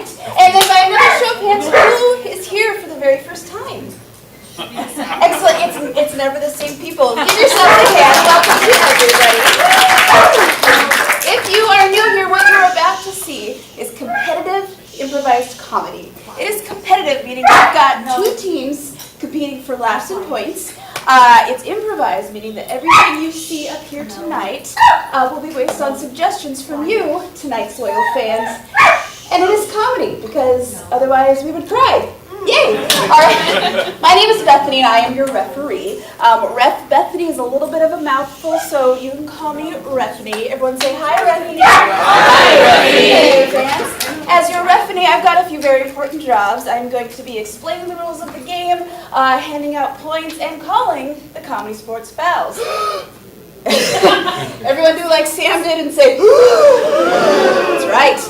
right. And then by another show of hands, who is here for the very first time? Excellent. It's never the same people. Give yourselves a hand. Welcome to everybody. If you are new here, what you're about to see is competitive improvised comedy. It is competitive, meaning we've got two teams competing for laughs and points. It's improvised, meaning that everything you see up here tonight will be based on suggestions from you, tonight's loyal fans. And it is comedy, because otherwise we would cry. Yay! All right. My name is Bethany, and I am your referee. Ref Bethany is a little bit of a mouthful, so you can call me Refany. Everyone say hi, Refany. Hi, Refany. Fans. As your referee, I've got a few very important jobs. I'm going to be explaining the rules of the game, handing out points, and calling the ComedySportz fouls. Everyone do like Sam did and say, that's right.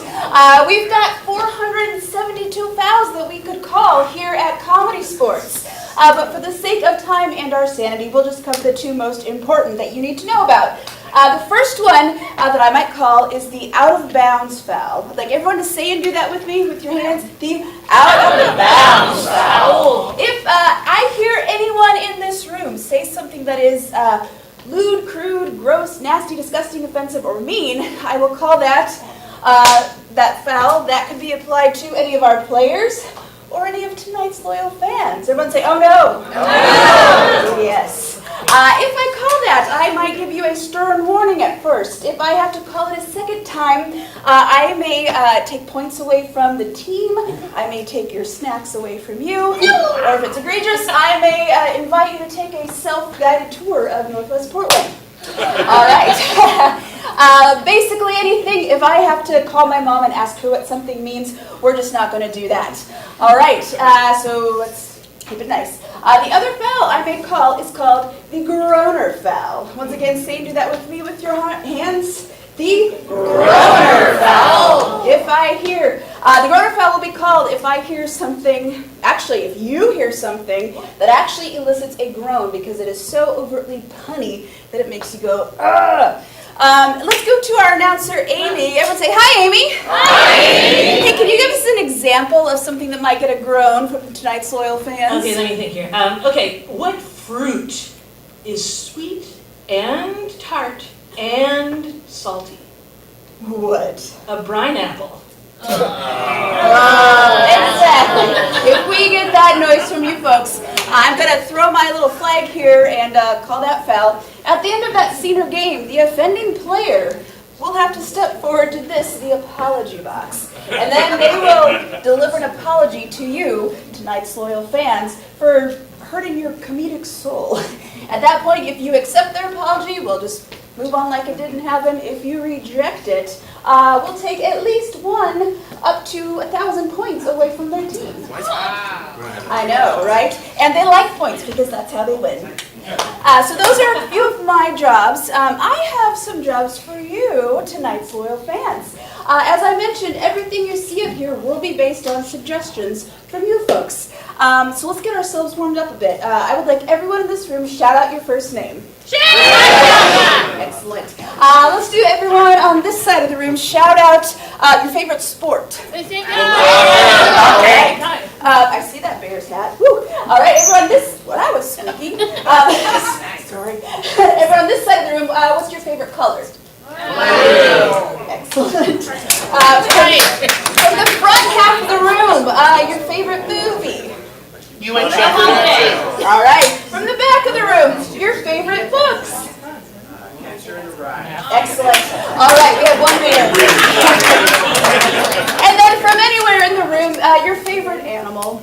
We've got 472 fouls that we could call here at ComedySportz. But for the sake of time and our sanity, we'll just cover the two most important that you need to know about. The first one that I might call is the out-of-bounds foul. I'd like everyone to say and do that with me, with your hands. The out-of-bounds foul. If I hear anyone in this room say something that is lewd, crude, gross, nasty, disgusting, offensive, or mean, I will call that that foul. That could be applied to any of our players or any of tonight's loyal fans. Everyone say, oh no. No. Yes. If I call that, I might give you a stern warning at first. If I have to call it a second time, I may take points away from the team. I may take your snacks away from you. Or if it's egregious, I may invite you to take a self-guided tour of Northwest Portland. All right. Basically anything, if I have to call my mom and ask her what something means, we're just not going to do that. All right. So let's keep it nice. The other foul I may call is called the groaner foul. Once again, say and do that with me with your hands. The groaner foul. If I hear, the groaner foul will be called if I hear something, actually if you hear something that actually elicits a groan because it is so overtly punny that it makes you go, ugh. Let's go to our announcer, Amy. Everyone say, hi, Amy. Hi, Amy. Hey, can you give us an example of something that might get a groan from tonight's loyal fans? Okay, let me think here. Okay, what fruit is sweet and tart and salty? What? A brine apple. Exactly. If we get that noise from you folks, I'm going to throw my little flag here and call that foul. At the end of that scene or game, the offending player will have to step forward to this, the apology box. And then they will deliver an apology to you, tonight's loyal fans, for hurting your comedic soul. At that point, if you accept their apology, we'll just move on like it didn't happen. If you reject it, we'll take at least one up to 1,000 points away from their team. I know, right? And they like points because that's how they win. So those are a few of my jobs. I have some jobs for you, tonight's loyal fans. As I mentioned, everything you see up here will be based on suggestions from you folks. So let's get ourselves warmed up a bit. I would like everyone in this room shout out your first name. Excellent. Let's do everyone on this side of the room shout out your favorite sport. Okay. I see that Bears hat. Woo. All right, everyone. I was squeaky. Sorry. Everyone on this side of the room, what's your favorite color? Excellent. From the front half of the room, your favorite movie. You and Jeff. All right. From the back of the room, your favorite books. Excellent. All right, we have one there. And then from anywhere in the room, your favorite animal.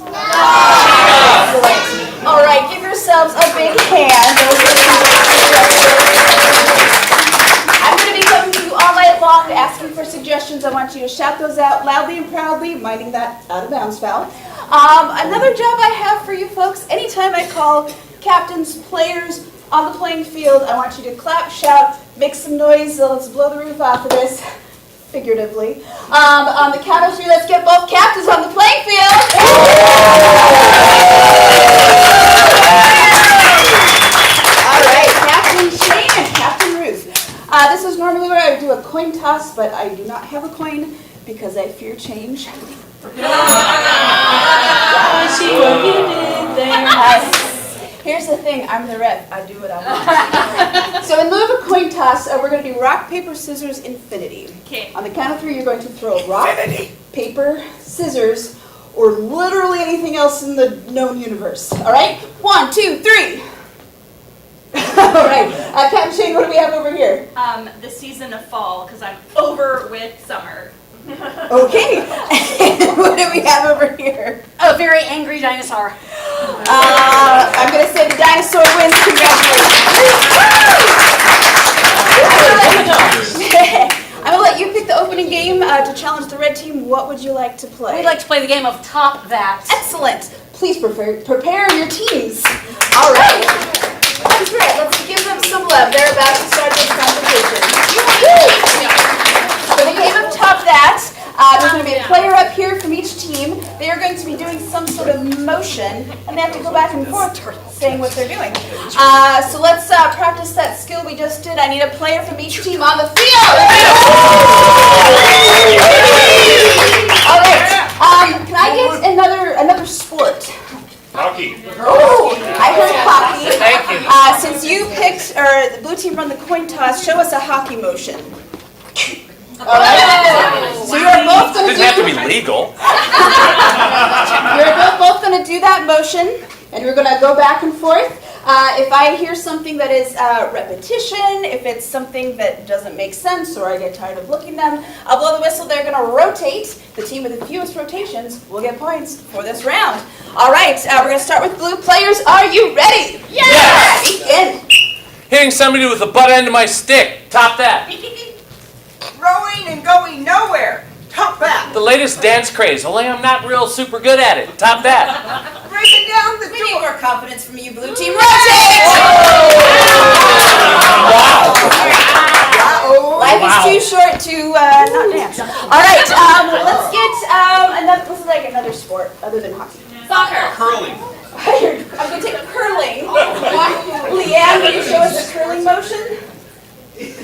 Excellent. All right, give yourselves a big hand. I'm going to be coming to you all night long asking for suggestions. I want you to shout those out loudly and proudly, minding that out-of-bounds foul. Another job I have for you folks, anytime I call captains, players on the playing field, I want you to clap, shout, make some noise. So let's blow the roof off of this, figuratively. On the count of three, let's get both captains on the playing field. All right, Captain Shane and Captain Ruth. This is normally where I do a coin toss, but I do not have a coin because I fear change. I see what you did there. Here's the thing, I'm the ref. I do what I want. So in lieu of a coin toss, we're going to do rock, paper, scissors, infinity. Okay. On the count of 3, you're going to throw rock, paper, scissors, or literally anything else in the known universe. All right? 1, 2, 3. All right. Captain Shane, what do we have over here? The season of fall, because I'm over with summer. Okay. What do we have over here? A very angry dinosaur. I'm going to say the dinosaur wins. Congratulations. I'm going to let you pick the opening game to challenge the red team. What would you like to play? We'd like to play the game of Top That. Excellent. Please prepare your teams. All right. That's great. Let's give them some love. They're about to start this competition. For the game of Top That, there's going to be a player up here from each team. They are going to be doing some sort of motion, and they have to go back and forth saying what they're doing. So let's practice that skill we just did. I need a player from each team on the field. All right. Can I get another sport? Hockey. Oh, I heard hockey. Thank you. Since you picked, or the blue team run the coin toss, show us a hockey motion. All right. So you're both going to Doesn't have to be legal. You're both going to do that motion, and we're going to go back and forth. If I hear something that is repetition, if it's something that doesn't make sense, or I get tired of looking at them, I'll blow the whistle. They're going to rotate. The team with the fewest rotations will get points for this round. All right. We're going to start with blue players. Are you ready? Yes! Begin. Hitting somebody with the butt end of my stick. Top that. Rowing and going nowhere. Top that. The latest dance craze, only I'm not real super good at it. Top that. Breaking down the We need door. more confidence from you, blue team. Rotate! Wow. Life is too short to not dance. All right, let's get another. This is like another sport other than hockey. Soccer. Curling. I'm going to take curling. Leanne, will you show us a curling motion?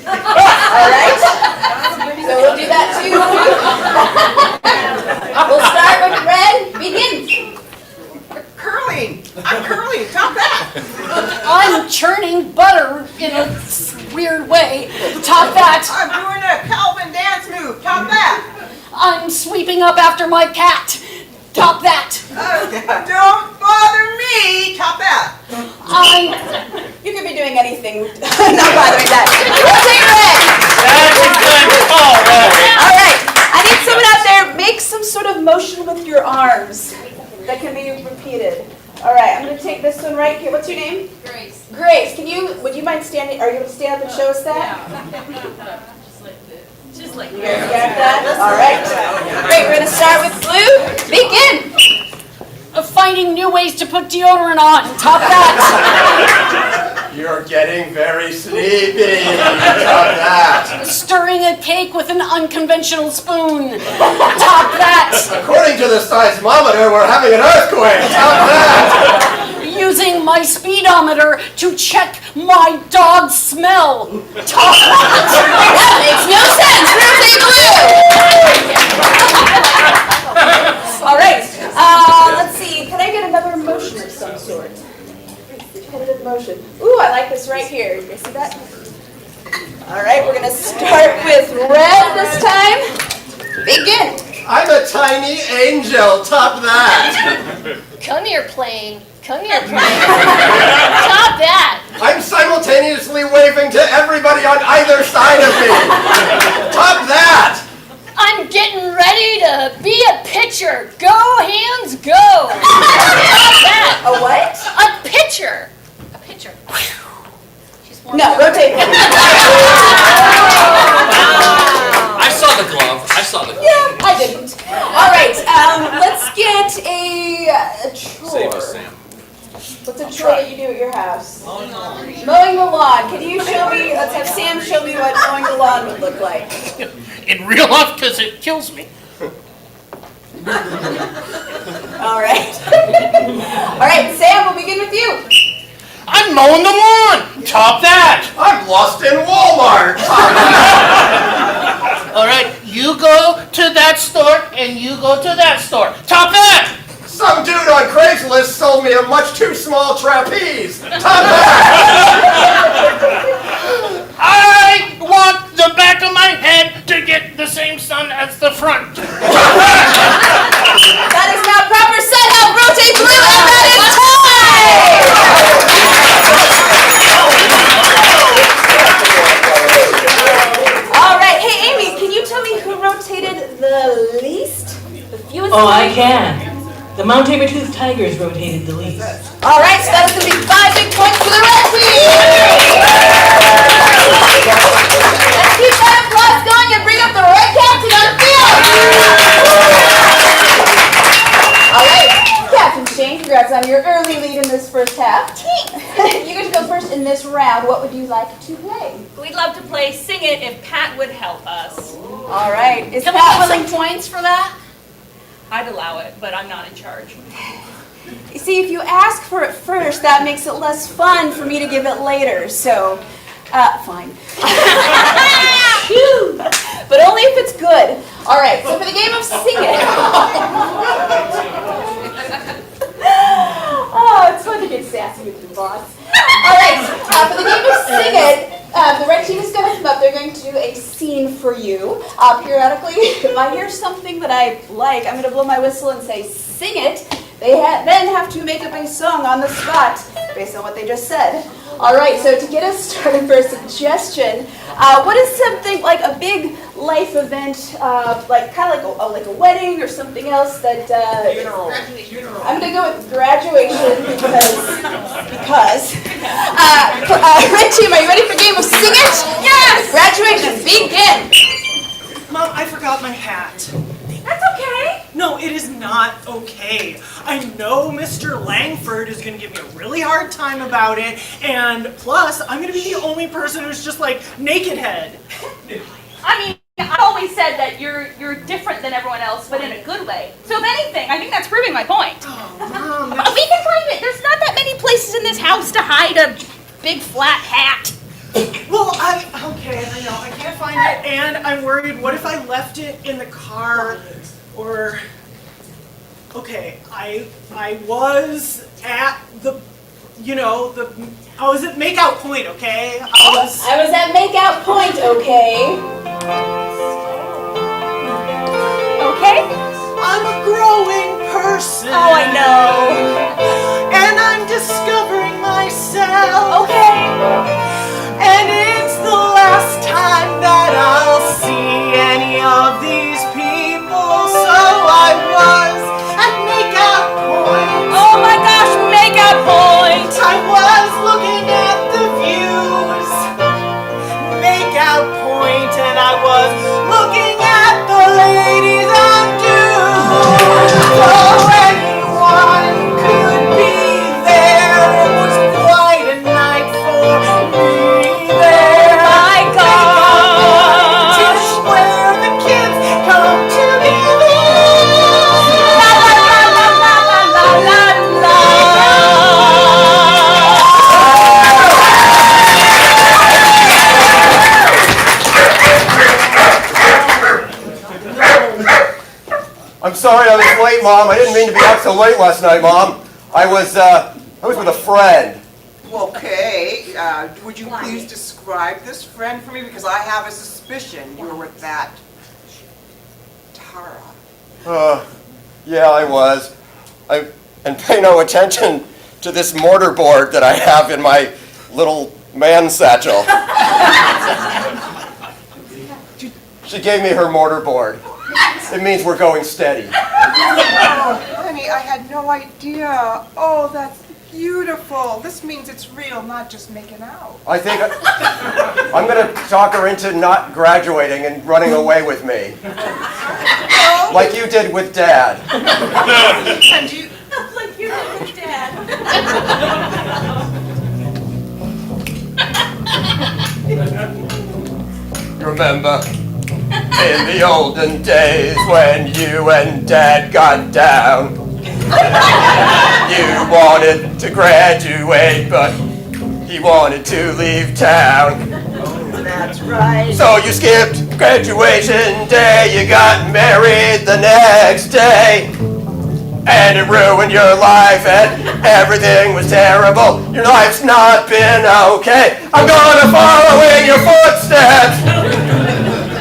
All right. So we'll do that too. We'll start with red. Begin. Curling. I'm curling. Top that. I'm churning butter in a weird way. Top that. I'm doing a Calvin dance move. Top that. I'm sweeping up after my cat. Top that. Don't bother me. Top that. You could be doing anything. Not bothering that. Rotate red. That's a good call, Red. All right. I need someone out there. Make some sort of motion with your arms that can be repeated. All right. I'm going to take this one right here. What's your name? Grace. Grace. Would you mind standing? Are you going to stand up and show us that? Just like You guys got that? All right. Great. We're going to start with blue. Begin. Finding new ways to put deodorant on. Top that. You're getting very sleepy. Top that. Stirring a cake with an unconventional spoon. Top that. According to the seismometer, we're having an earthquake. Top that. Using my speedometer to check my dog's smell. Top that. That makes no sense. Rotate blue. All right. Let's see. Can I get another motion of some sort? Repetitive motion. Ooh, I like this right here. You see that? All right. We're going to start with red this time. Begin. I'm a tiny angel. Top that. Come here, plane. Come here, plane. Stop that. I'm simultaneously waving to everybody on either side of me. Top that. I'm getting ready to be a pitcher. Go, hands, go. Stop that. A what? A pitcher. A pitcher. She's warmed No, up. rotate. I saw the glove. Yeah, I didn't. All right. Let's get a chore. Save us, Sam. What's a chore that you do at your house? Mowing the lawn. Can you show me? Let's have Sam show me what mowing the lawn would look like. In real life, because it kills me. All right. All right, Sam, we'll begin with you. I'm mowing the lawn. Top that. I'm lost in Walmart. Top that. All right. You go to that store and you go to that store. Top hat! Some dude on Craigslist sold me a much too small trapeze. Top hat! I want the back of my head to get the same sun as the front. That is now proper set up. Rotate blue, and that is time! All right. Hey, Amy, can you tell me who rotated the least? The fewest? Oh, I can. The Mount Saber-toothed tigers rotated the least. All right, so that's going to be 5 big points for the red team. Let's keep that applause going and bring up the red captain on the field. All right, Captain Shane, congrats on your early lead in this first half. You get to go first in this round. What would you like to play? We'd love to play Sing It if Pat would help us. All right, is Can we Pat get willing? some points for that? I'd allow it, but I'm not in charge. You see, if you ask for it first, that makes it less fun for me to give it later. So, fine. But only if it's good. All right, so for the game of Sing It. Oh, it's fun to get sassy with your boss. All right, for the game of Sing It, the red team is going to come up. They're going to do a scene for you. Periodically, if I hear something that I like, I'm going to blow my whistle and say, sing it. They then have to make up a song on the spot based on what they just said. All right, so to get us started for a suggestion, what is something like a big life event, like kind of like a wedding or something else that... I'm going to go with graduation because red team, are you ready for game of Sing It? Yes! Graduation, begin! Mom, I forgot my hat. That's okay. No, it is not okay. I know Mr. Langford is going to give me a really hard time about it, and plus, I'm going to be the only person who's just like naked head. I mean, I always said that you're different than everyone else, but in a good way. So if anything, I think that's proving my point. Oh, Mom, But we can find it. There's not that many places in this house to hide a big flat hat. well, I know, I can't find it, and I'm worried, what if I left it in the car, or, okay, I was at the, I was at Makeout Point, okay? I was at Makeout Point, okay? Okay? I'm a growing person. Oh, I know. And I'm discovering myself. Okay. And it's the last time that I'll see any of these people. So I was at Makeout Point. Oh my gosh, Makeout Point. I was looking at the views. Makeout Point, and I was looking at the ladies I'm due. So anyone could be there. It was quite a night for me there. My gosh. This is where the kids come together. La la la la la la la la. I'm sorry I was late, Mom. I didn't mean to be out so late last night, Mom. I was with a friend. Okay, would you please describe this friend for me? Because I have a suspicion you were with that Tara. Yeah, I was. And pay no attention to this mortarboard that I have in my little man satchel. She gave me her mortarboard. It means we're going steady. Oh, honey, I had no idea. Oh, that's beautiful. This means it's real, not just making out. I think I'm going to talk her into not graduating and running away with me. Like you did with Dad. And you... Like you did with Dad. Remember, in the olden days when you and Dad got down, you wanted to graduate, but he wanted to leave town. Oh, that's right. So you skipped Graduation day, you got married the next day. And it ruined your life and everything was terrible. Your life's not been okay. I'm gonna follow in your footsteps.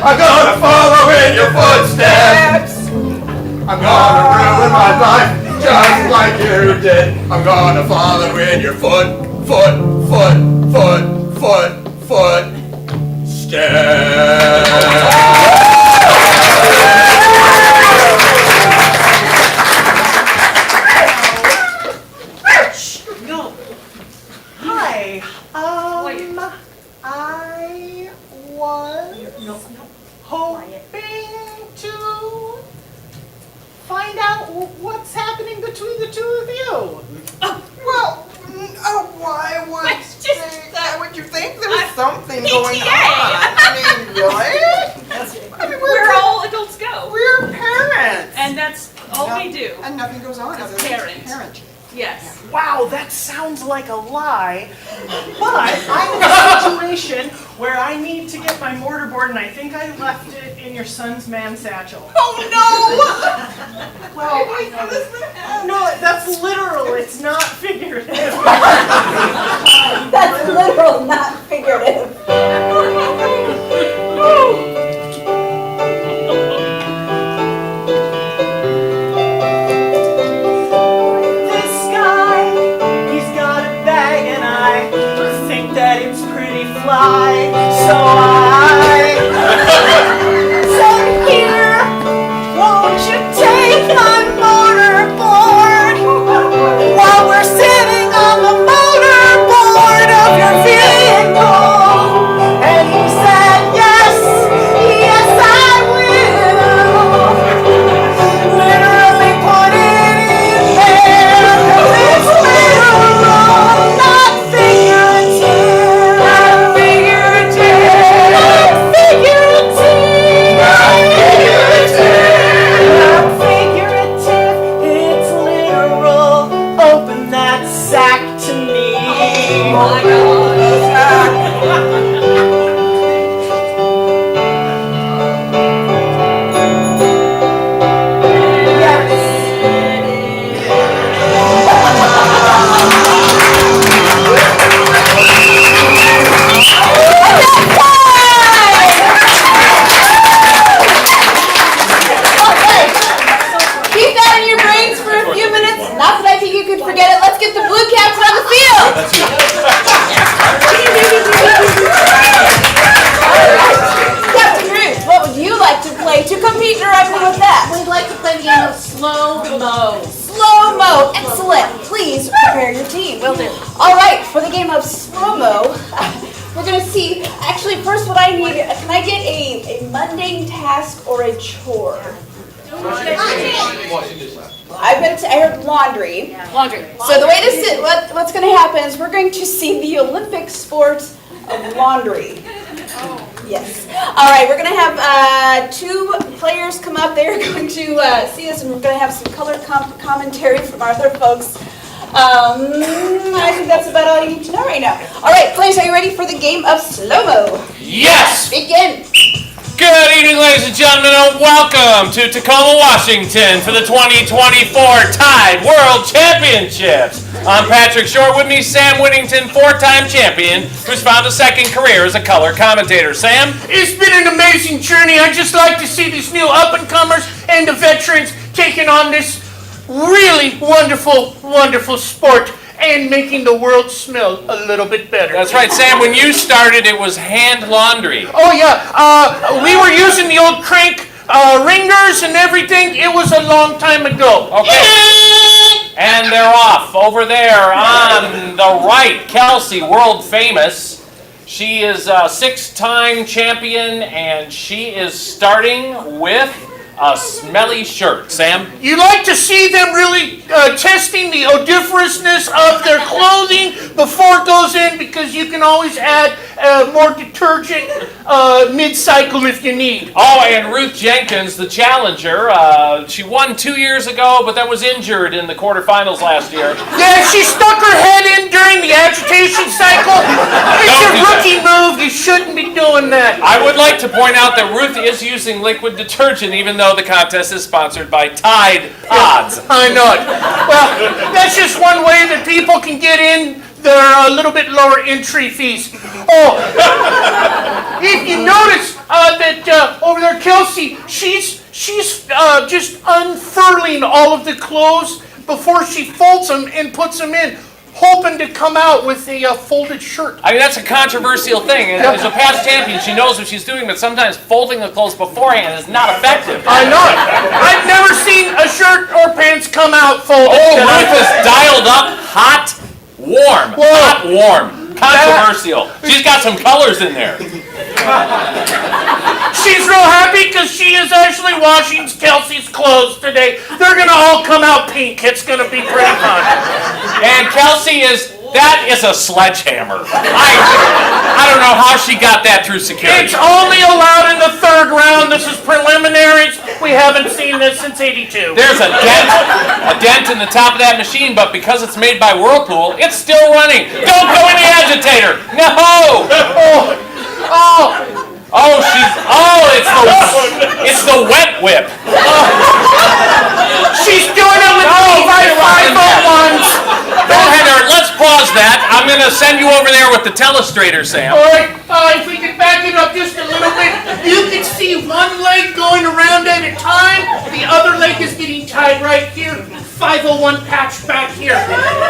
I'm gonna follow in your footsteps. I'm gonna ruin my life just like you did. I'm gonna follow in your No. Hi. I was hoping to find out what's happening between the two of you. Well, why would would you think there was something going on? PTA. I mean, really? I mean, Where all adults go. we're parents. And that's all we do. And nothing goes on other than Parent. parent. Yes. Wow, that sounds like a lie. But I'm in a situation where I need to get my mortarboard, and I think I left it in your son's man satchel. Oh no! Well, no, that's literal. It's not figurative. That's literal, not figurative. This guy, he's got a bag, and I think that it's pretty fly. So I said, here, won't you take my mortarboard while we're sitting on the motorboard of your vehicle? And he said, yes, yes I will. Literally put it in there, 'cause it's literal, not figurative. Not figurative. Not figurative. Not figurative. Not figurative. It's literal. Open that sack to me. Oh my Keep that in your brains for a few minutes. Not that I think you could forget it. Let's get the blue caps on the field. Captain Ruth, what would you like to play to compete directly with that? We'd like to play the game of slow-mo. Slow-mo. Excellent. Please prepare your team. Will do. All right, for the game of slow-mo, we're going to see, actually, first what I need, can I get a mundane task or a chore? I heard laundry. Laundry. So the way this is, what's going to happen is we're going to see the Olympic sport of laundry. Yes. All right, we're going to have two players come up. They're going to see us, and we're going to have some color commentary from our other folks. I think that's about all you need to know right now. All right, players, are you ready for the game of slow-mo? Yes! Begin. Good evening, ladies and gentlemen, and welcome to Tacoma, Washington for the 2024 Tide World Championships. I'm Patrick Short. With me, Sam Whittington, four-time champion, who's found a second career as a color commentator. Sam? It's been an amazing journey. I just like to see these new up-and-comers and the veterans taking on this really wonderful, wonderful sport and making the world smell a little bit better. That's right, Sam. When you started, it was hand laundry. Oh, yeah. We were using the old crank ringers and everything. It was a long time ago. Okay. And they're off. Over there on the right, Kelsey, world famous. She is a six-time champion, and she is starting with a smelly shirt. Sam? You like to see them really testing the odoriferousness of their clothing before it goes in, because you can always add more detergent mid-cycle if you need. Oh, and Ruth Jenkins, the challenger, she won 2 years ago, but then was injured in the quarterfinals last year. Yeah, she stuck her head in during the agitation cycle. It's a rookie move. You shouldn't be doing that. I would like to point out that Ruth is using liquid detergent, even though the contest is sponsored by Tide Pods. I know it. Well, that's just one way that people can get in. There are a little bit lower entry fees. Oh, if you notice that over there, Kelsey, she's just unfurling all of the clothes before she folds them and puts them in, hoping to come out with a folded shirt. I mean, that's a controversial thing. And as a past champion, she knows what she's doing, but sometimes folding the clothes beforehand is not effective. I know it. I've never seen a shirt or pants come out folded. Oh, Ruth is dialed up hot, warm. Whoa. Hot, warm. Controversial. She's got some colors in there. She's real happy because she is actually washing Kelsey's clothes today. They're going to all come out pink. It's going to be pretty fun. And Kelsey that is a sledgehammer. I don't know how she got that through security. It's only allowed in the 3rd round. This is preliminaries. We haven't seen this since '82. There's a dent in the top of that machine, but because it's made by Whirlpool, it's still running. Don't go in the agitator. No. It's the wet whip. She's doing it with my 501s. Don't Heather, let's pause that. I'm going to send you over there with the telestrator, Sam. All right, if we can back it up just a little bit, you can see one leg going around at a time. The other leg is getting tied right here. 501 patch back here.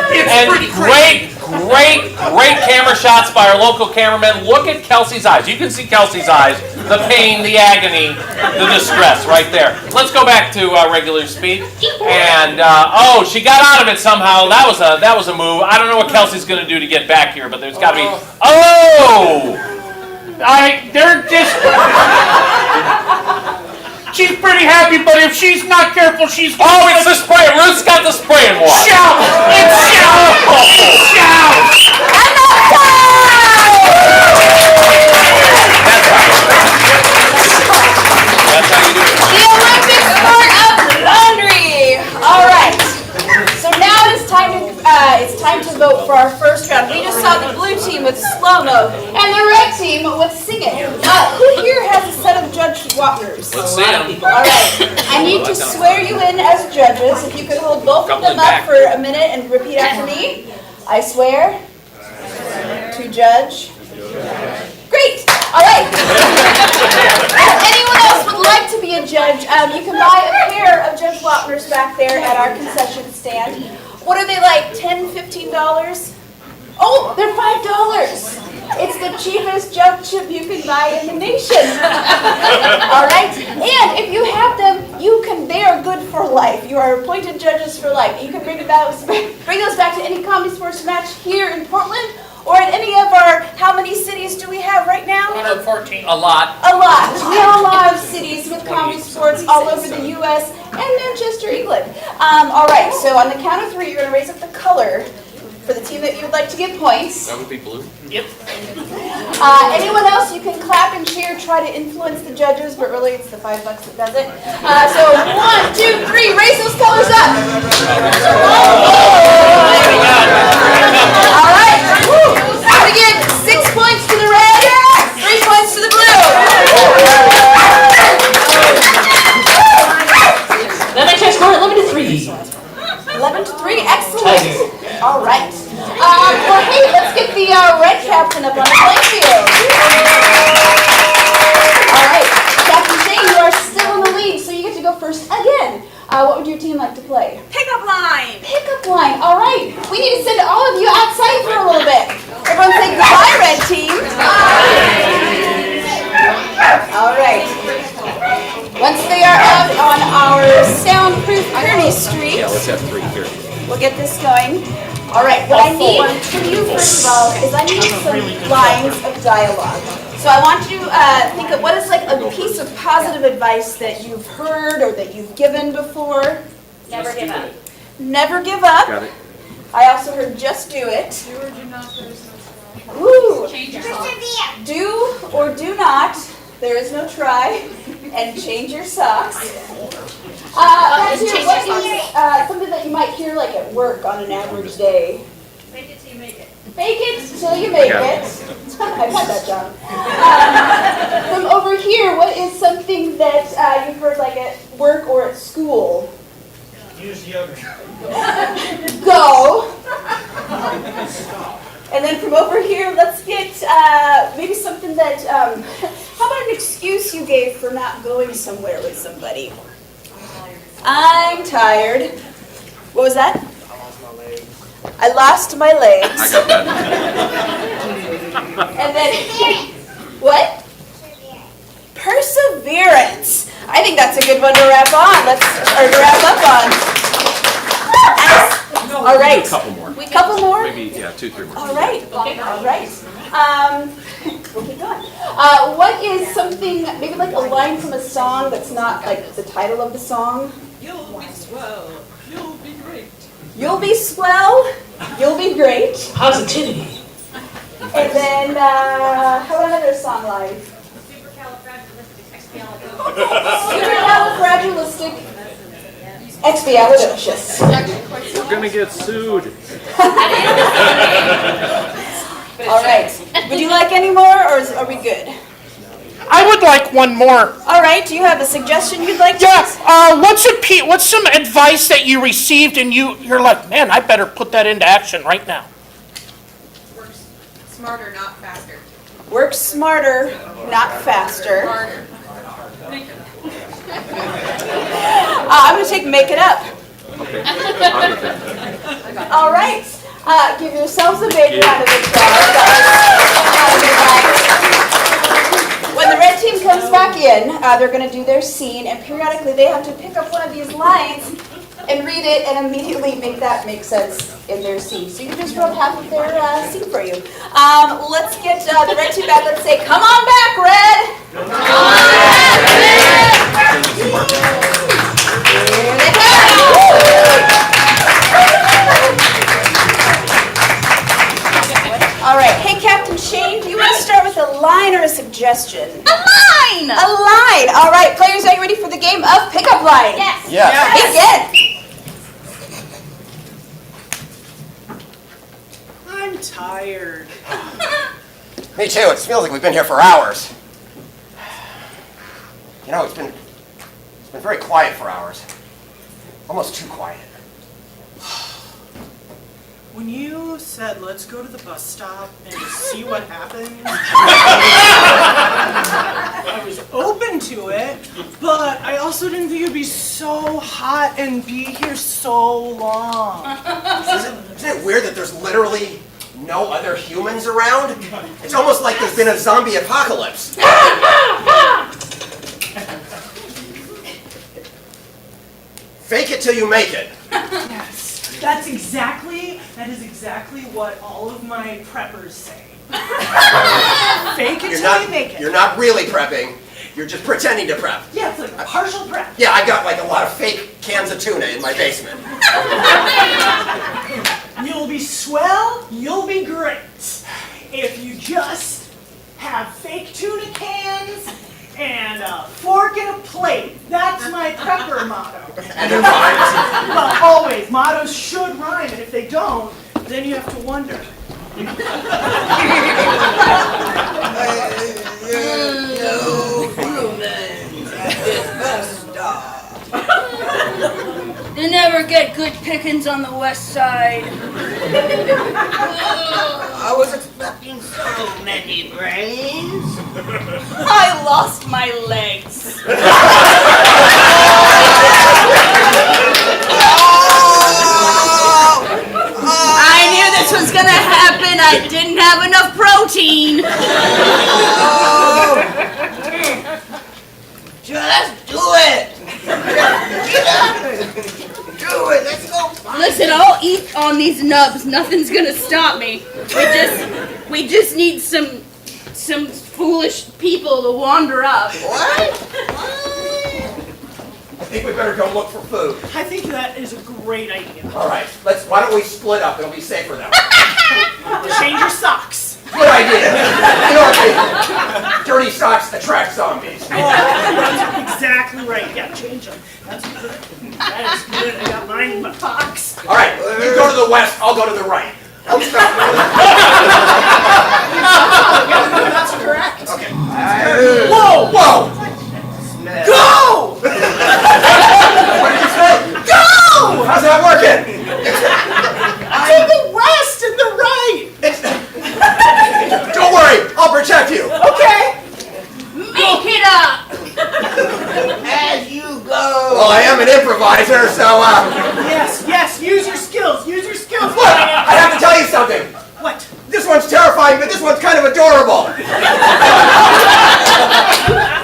It's pretty crazy. Great camera shots by our local cameraman. Look at Kelsey's eyes. You can see Kelsey's eyes. The pain, the agony, the distress right there. Let's go back to regular speed. And, she got out of it somehow. That was a move. I don't know what Kelsey's going to do to get back here, but there's got to be... They're just... She's pretty happy, but if she's not careful, she's... Oh, it's the spray. Ruth's got the spray and wash. Shout! It's shout! Shout! Enough time! That's how you do it. The Olympic sport of laundry. All right. So now it's time to vote for our first round. We just saw the blue team with slow-mo and the red team with sing it. Who here has a set of judge walkers? Let's see them. All right. I need to swear you in as judges. If you could hold both of them up for a minute and repeat after me. I swear to judge. Great. All right. If anyone else would like to be a judge, you can buy a pair of Judge Wapners back there at our concession stand. What are they like, $10, $15? Oh, they're $5. It's the cheapest jump chip you can buy in the nation. All right? And if you have them, they are good for life. You are appointed judges for life. You can bring those back to any ComedySportz match here in Portland or in any of our, how many cities do we have right now? 114. A lot. A lot. We have a lot of cities with ComedySportz all over the U.S. and Manchester, England. All right, so on the count of 3, you're going to raise up the color for the team that you would like to give points. That would be blue. Yep. Anyone else, you can clap and cheer, try to influence the judges, but really it's the $5 that does it. So 1, 2, 3, raise those colors up. All right. We give 6 points to the red, 3 points to the blue. That makes our score 11 to 3. 11 to 3, excellent. All right. Well, hey, let's get the red captain up on the playing field. All right, Captain Shane, you are still in the lead, so you get to go first again. What would your team like to play? Pickup line. Pickup line. All right. We need to send all of you outside for a little bit. Everyone say goodbye, red team. All right. Once they are out on our soundproof Kearney Street, Let's have 3 here. we'll get this going. All right, what I need from you, first of all, is I need some lines of dialogue. So I want you to think of what is like a piece of positive advice that you've heard or that you've given before. Never give up. Never give up. Got it. I also heard just do it. Ooh. Change your socks. Do or do not, there is no try, and change your socks. Matthew, what is something that you might hear like at work on an average day? Fake it till you make it. Fake it till you make it. I've had that job. From over here, what is something that you've heard like at work or at school? Use deodorant. Go. And then from over here, let's get maybe something that, how about an excuse you gave for not going somewhere with somebody? I'm tired. What was that? I lost my legs. I got that. And then, what? Perseverance. I think that's a good one to wrap up on. All right. A couple more. Couple more? Maybe, yeah, 2, 3 more. All right. Okay. All right. We'll keep going. What is something, maybe like a line from a song that's not like the title of the song? You'll be swell. You'll be great. You'll be swell. You'll be great. Positivity. And then, how about another song line? Supercalifragilisticexpialidocious. We're gonna get sued. All right. Would you like any more, or are we good? I would like one more. All right. Do you have a suggestion you'd like to? Yeah. What's some advice that you received and you're like, man, I better put that into action right now. Work smarter, not faster. Work smarter, not faster. I'm going to take make it up. Okay. I'm with that. All right. Give yourselves a big round of applause. When the red team comes back in, they're going to do their scene, and periodically they have to pick up one of these lines and read it and immediately make that make sense in their scene. So you can just rub half of their scene for you. Let's get the red team back. Let's say, come on back, Red! Come on back, Red! Here they go! All right. Hey, Captain Shane, do you want to start with a line or a suggestion? A line! A line. All right. Players, are you ready for the game of pickup line? Yes. Yeah. Begin. I'm tired. Me too. It feels like we've been here for hours. You know, it's been very quiet for hours. Almost too quiet. When you said, let's go to the bus stop and just see what happens, I was open to it, but I also didn't think it'd be so hot and be here so long. Isn't it weird that there's literally no other humans around? It's almost like there's been a zombie apocalypse. Fake it till you make it. Yes, that is exactly what all of my preppers say. Fake it till you make it. You're not really prepping. You're just pretending to prep. Yeah, it's like a partial prep. Yeah, I got like a lot of fake cans of tuna in my basement. You'll be swell, you'll be great. If you just have fake tuna cans and a fork and a plate. That's my prepper motto. And it rhymes. Well, always. Mottos should rhyme, and if they don't, then you have to wonder. You never get good pickings on the west side. I was expecting so many brains. I lost my legs. I knew this was gonna happen. I didn't have enough protein. Just do it. Do it. Let's go. Listen, I'll eat on these nubs. Nothing's gonna stop me. We just need some foolish people to wander up. What? I think we better go look for food. I think that is a great idea. All right, why don't we split up? It'll be safer that way. Change your socks. Good idea. You know what? Dirty socks attract zombies. Oh, that's exactly right. Yeah, change them. That's good. That is good. I got mine in my box. All right, you go to the west, I'll go to the right. That's correct. Okay. Whoa! Whoa! Go! What did you say? Go! How's that working? To the west and the right. Don't worry, I'll protect you. Okay. Make it up! As you go. Well, I am an improviser, so Yes. Use your skills. Use your skills. look, I have to tell you something. What? This one's terrifying, but this one's kind of adorable.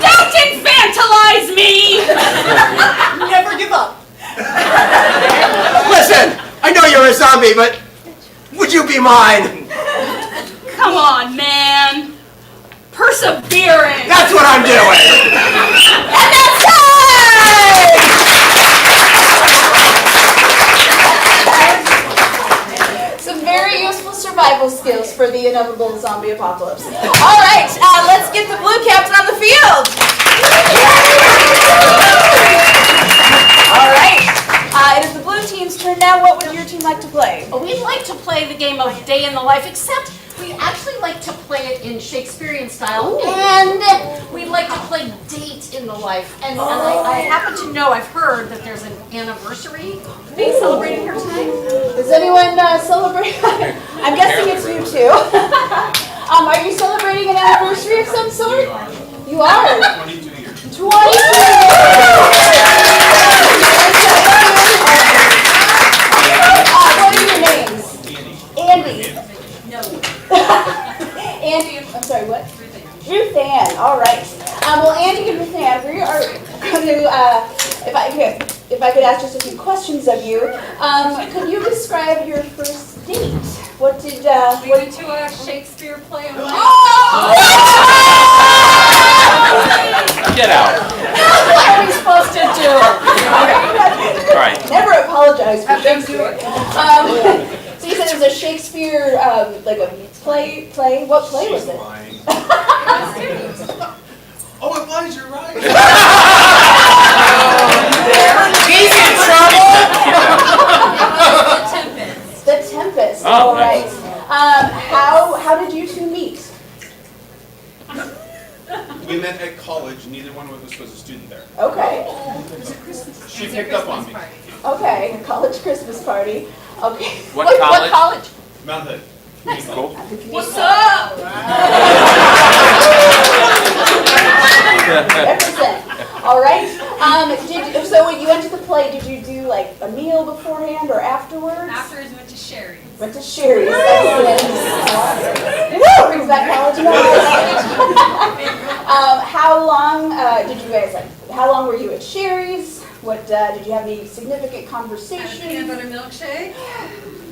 Don't infantilize me! Never give up. Listen, I know you're a zombie, but would you be mine? Come on, man. Perseverance. That's what I'm doing. And that's time! Some very useful survival skills for the inevitable zombie apocalypse. All right, let's get the blue captain on the field. All right, it is the blue team's turn now. What would your team like to play? We'd like to play the game of Day in the Life, except we actually like to play it in Shakespearean style, and we'd like to play Date in the Life. And I happen to know, I've heard that there's an anniversary being celebrated here tonight. Does anyone celebrate? I'm guessing it's you two. Are you celebrating an anniversary of some sort? You are. 22 years. 22 years. What are your names? Andy. No. Andy, I'm sorry, what? Ruth Ann. All right. Well, Andy and Ruth Ann, we are going to, if I could ask just a few questions of you, could you describe your first date? What did, We went to a Shakespeare play. Get out. What are we supposed to do? All right. Never apologize for Shakespeare. So you said it was a Shakespeare, like a play? What play was it? Oh, it was, you're right. He's in trouble. The Tempest. Oh, All nice. right. How did you two meet? We met at college. Neither one of us was a student there. Okay. She picked up on me. Okay. College Christmas party. Okay. What college? Mount Hood. Cool. What's up? Represent. All right. So when you went to the play, did you do like a meal beforehand or afterwards? Afterwards, we went to Sherry's. Went to Sherry's. Excellent. Woo! Brings back college memories. How long did you guys How long were you at Sherry's? What did you have any significant conversation? Peanut butter milkshake.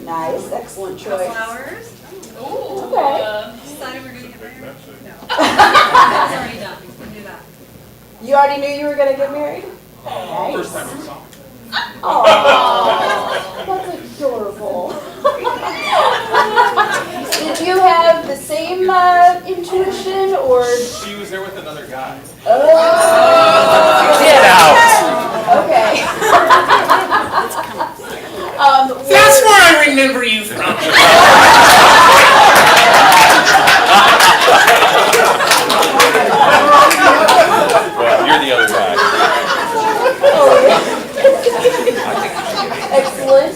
Nice, excellent choice. Couple hours. Ooh. Okay. Decided we're gonna get married. No. It's already done. We can do that. You already knew you were going to get married? Nice. First time we saw her. Aww, that's adorable. Did you have the same intuition, or? She was there with another guy. Oh. Get out. Okay. That's where I remember you from. Well, you're the other guy. Excellent.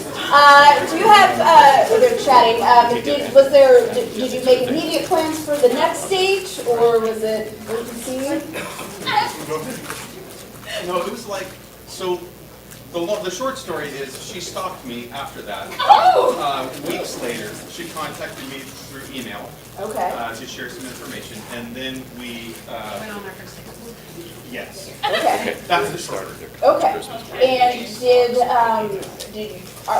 Do you have? They're chatting. Did you make immediate plans for the next date, or was it wait to see? No, it was like, so the short story is she stalked me after that. Weeks later, she contacted me through email Okay. to share some information, and then we, Went on our first date. yes, Okay. that's the start. Okay. And did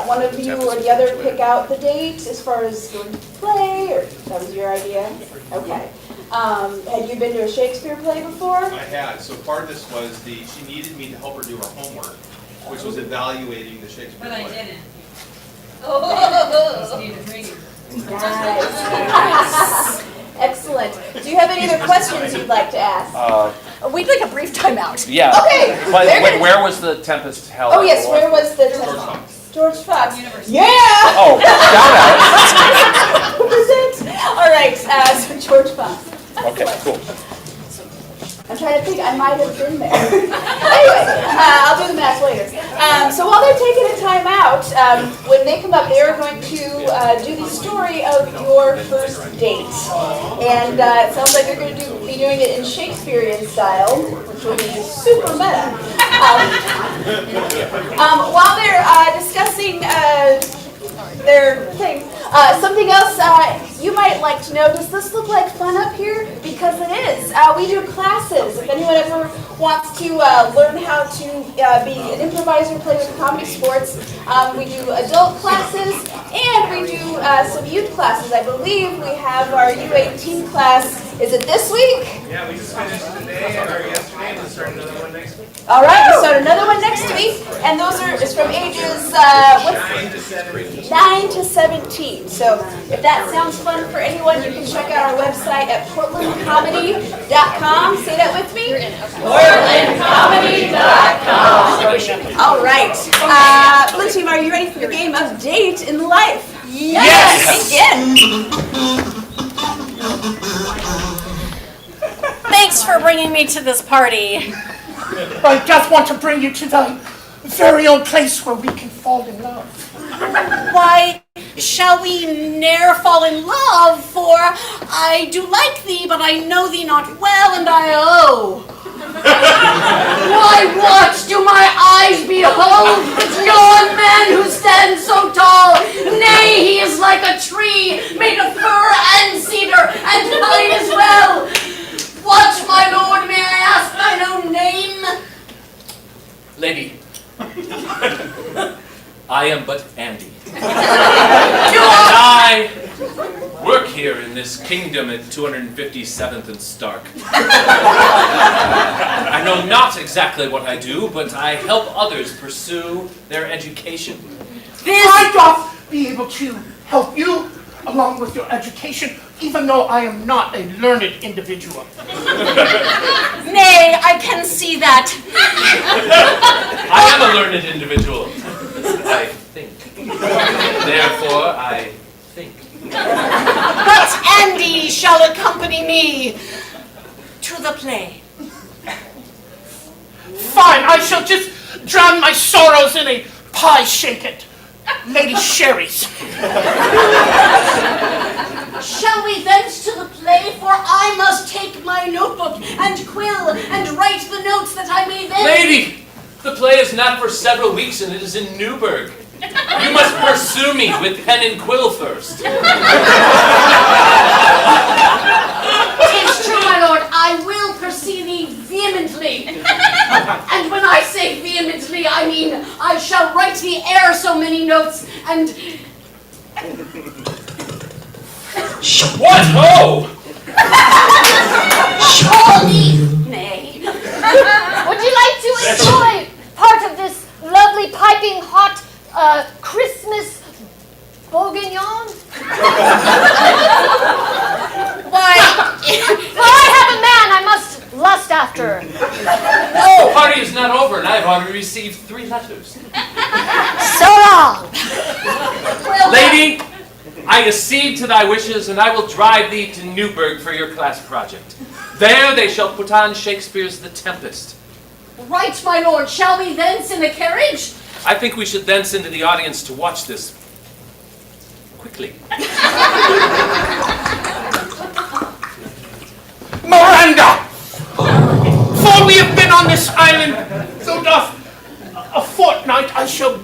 one of you or the other pick out the date as far as going to play, or that was your idea? Okay. Had you been to a Shakespeare play before? I had, so part of this was she needed me to help her do her homework, which was evaluating the Shakespeare But play. I didn't. Oh. Just needed reading. Nice. Excellent. Do you have any other questions you'd like to ask? We'd like a brief timeout. Yeah. Okay. But they're gonna- where was the Tempest held? Oh yes, where was the George Fox. George Fox. University. Yeah. Oh, shout Who was it? All right. So George Fox. out. Okay, cool. I'm trying to think. I might have been there. Anyway, I'll do the math later. So while they're taking a time out, when they come up, they are going to do the story of your first date. And it sounds like they're going to be doing it in Shakespearean style, which will be super meta. While they're discussing their thing, something else you might like to know, does this look like fun up here? Because it is. We do classes. If anyone ever wants to learn how to be an improviser, play with ComedySportz, we do adult classes and we do some youth classes. I believe we have our U18 class. Is it this week? Yeah, we just finished today or yesterday and we'll start another one next week. All right, we'll start another one next week, and those are from ages 9 to 17. 9 to 17. So if that sounds fun for anyone, you can check out our website at portlandcomedy.com. Say that with me. portlandcomedy.com. All right. Blue team, are you ready for the game of Date in Life? Yes! Begin. Thanks for bringing me to this party. I just want to bring you to the very own place where we can fall in love. Why, shall we ne'er fall in love? For I do like thee, but I know thee not well, and I owe. Why, what do my eyes behold? Yon man who stands so tall. Nay, he is like a tree made of fir and cedar, and pine as well. What, my lord, may I ask thine own name? Lady, I am but Andy. You And are... I work here in this kingdom at 257th and Stark. I know not exactly what I do, but I help others pursue their education. I doth be able to help you along with your education, even though I am not a learned individual. Nay, I can see that. I am a learned individual. I think. Therefore, I think. But Andy shall accompany me to the play. Fine, I shall just drown my sorrows in a pie shaken. Lady Sherry's. Shall we thence to the play? For I must take my notebook and quill and write the notes that I may then... Lady, the play is not for several weeks and it is in Newburgh. You must pursue me with pen and quill first. Tis true, my lord, I will pursue thee vehemently. And when I say vehemently, I mean I shall write thee ere so many notes and... What ho! Surely! Nay. Would you like to enjoy part of this lovely piping hot Christmas bourguignon? Why? For I have a man I must lust after. The party is not over and I have already received 3 letters. So long. Lady, I accede to thy wishes and I will drive thee to Newburgh for your class project. There they shall put on Shakespeare's The Tempest. Right, my lord, shall we thence in a carriage? I think we should then send to the audience to watch this quickly. Miranda! For we have been on this island so doth a fortnight, I shall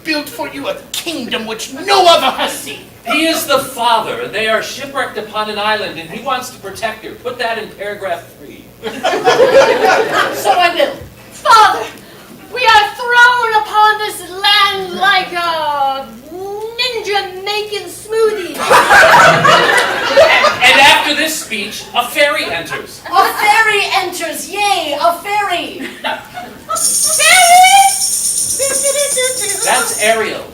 build for you a kingdom which no other has seen. He is the father, and they are shipwrecked upon an island, and he wants to protect her. Put that in paragraph 3. So I will. Father, we are thrown upon this land like a ninja making smoothies. And after this speech, a fairy enters. A fairy enters, yea, a fairy. That's Ariel.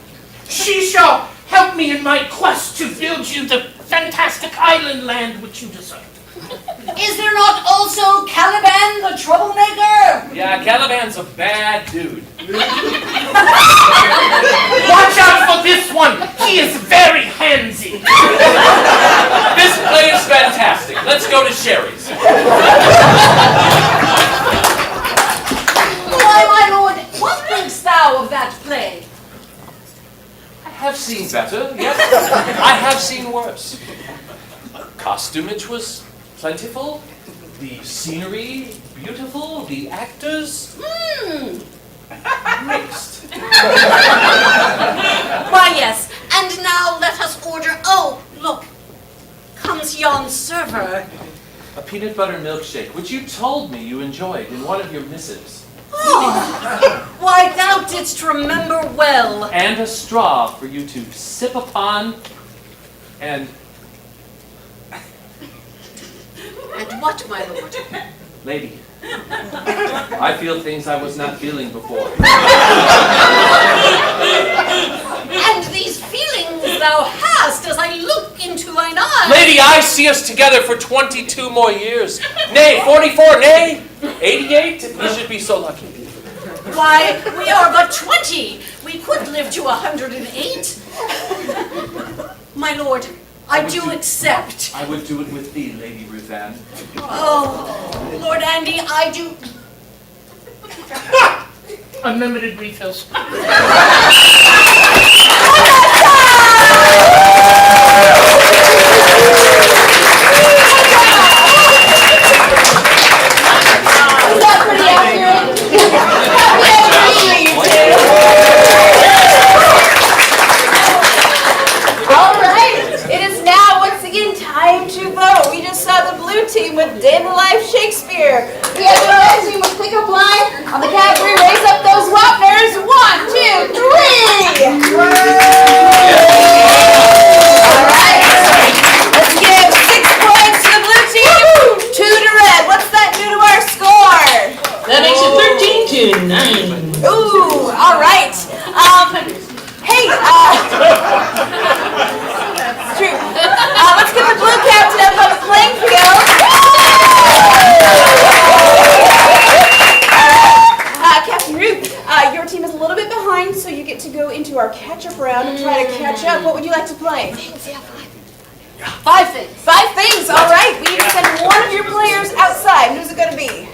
She shall help me in my quest to build you the fantastic island land which you deserve. Is there not also Caliban the troublemaker? Yeah, Caliban's a bad dude. Watch out for this one. He is very handsy. This play is fantastic. Let's go to Sherry's. Why, my lord, what thinkst thou of that play? I have seen better, yes. I have seen worse. Costumage was plentiful. The scenery, beautiful. The actors, mixed. Why, yes, and now let us order. Oh, look, comes yon server. A peanut butter milkshake, which you told me you enjoyed in one of your missives. Oh, why, thou didst remember well. And a straw for you to sip upon and... And what, my lord? Lady, I feel things I was not feeling before. And these feelings thou hast as I look into thine eyes. Lady, I see us together for 22 more years. Nay, 44, nay, 88. We should be so lucky. Why, we are but 20. We could live to 108. My lord, I do accept. I would do it with thee, Lady Ruth Ann. Oh, Lord Andy, I do. Unlimited refills. Is that pretty accurate? All right, it is now once again time to vote. We just saw the blue team with Day in the Life Shakespeare. We have the red team with Pickup Line. On the count of three, raise up those Wapners. 1, 2, 3. All right, let's give 6 points to the blue team, 2 to red. What's that do to our score? That makes it 13 to 9. Ooh, all right. Hey, it's true. Let's get the blue captain up on the playing field. Captain Ruth, your team is a little bit behind, so you get to go into our catch-up round and try to catch up. What would you like to play? 5 things. 5 things, all right. We need to send one of your players outside. Who's it going to be?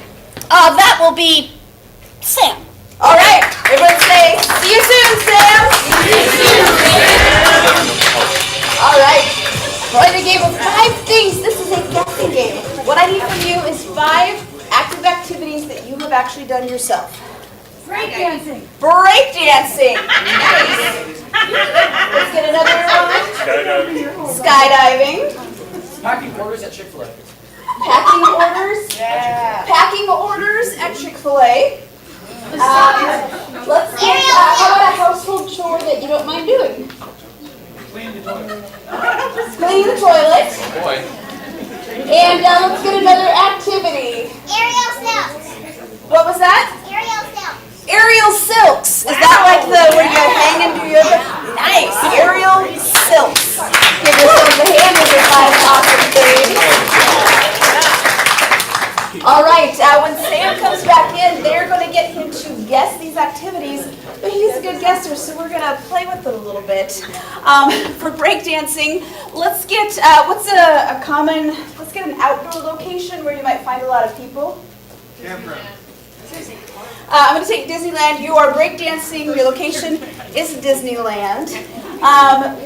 That will be Sam. All right, everyone say, see you soon, Sam. See you soon, Sam. All right, playing a game of 5 things. This is a guessing game. What I need from you is 5 active activities that you have actually done yourself. Breakdancing. Breakdancing. Nice. Let's get another one. Skydiving. Packing orders at Chick-fil-A. Packing orders. Yeah. Packing orders at Chick-fil-A. Let's get, how about a household chore that you don't mind doing? Clean the toilet. Cleaning the toilet. Boy. And let's get another activity. Aerial silks. What was that? Aerial silks. Aerial silks. Is that like the where you hang and do yoga? Nice. Aerial silks. Give yourselves a hand with your 5 awesome things. All right, when Sam comes back in, they're going to get him to guess these activities, but he's a good guesser, so we're going to play with it a little bit. For breakdancing, let's get, let's get an outdoor location where you might find a lot of people. Campground. I'm going to take Disneyland. You are breakdancing. Your location is Disneyland.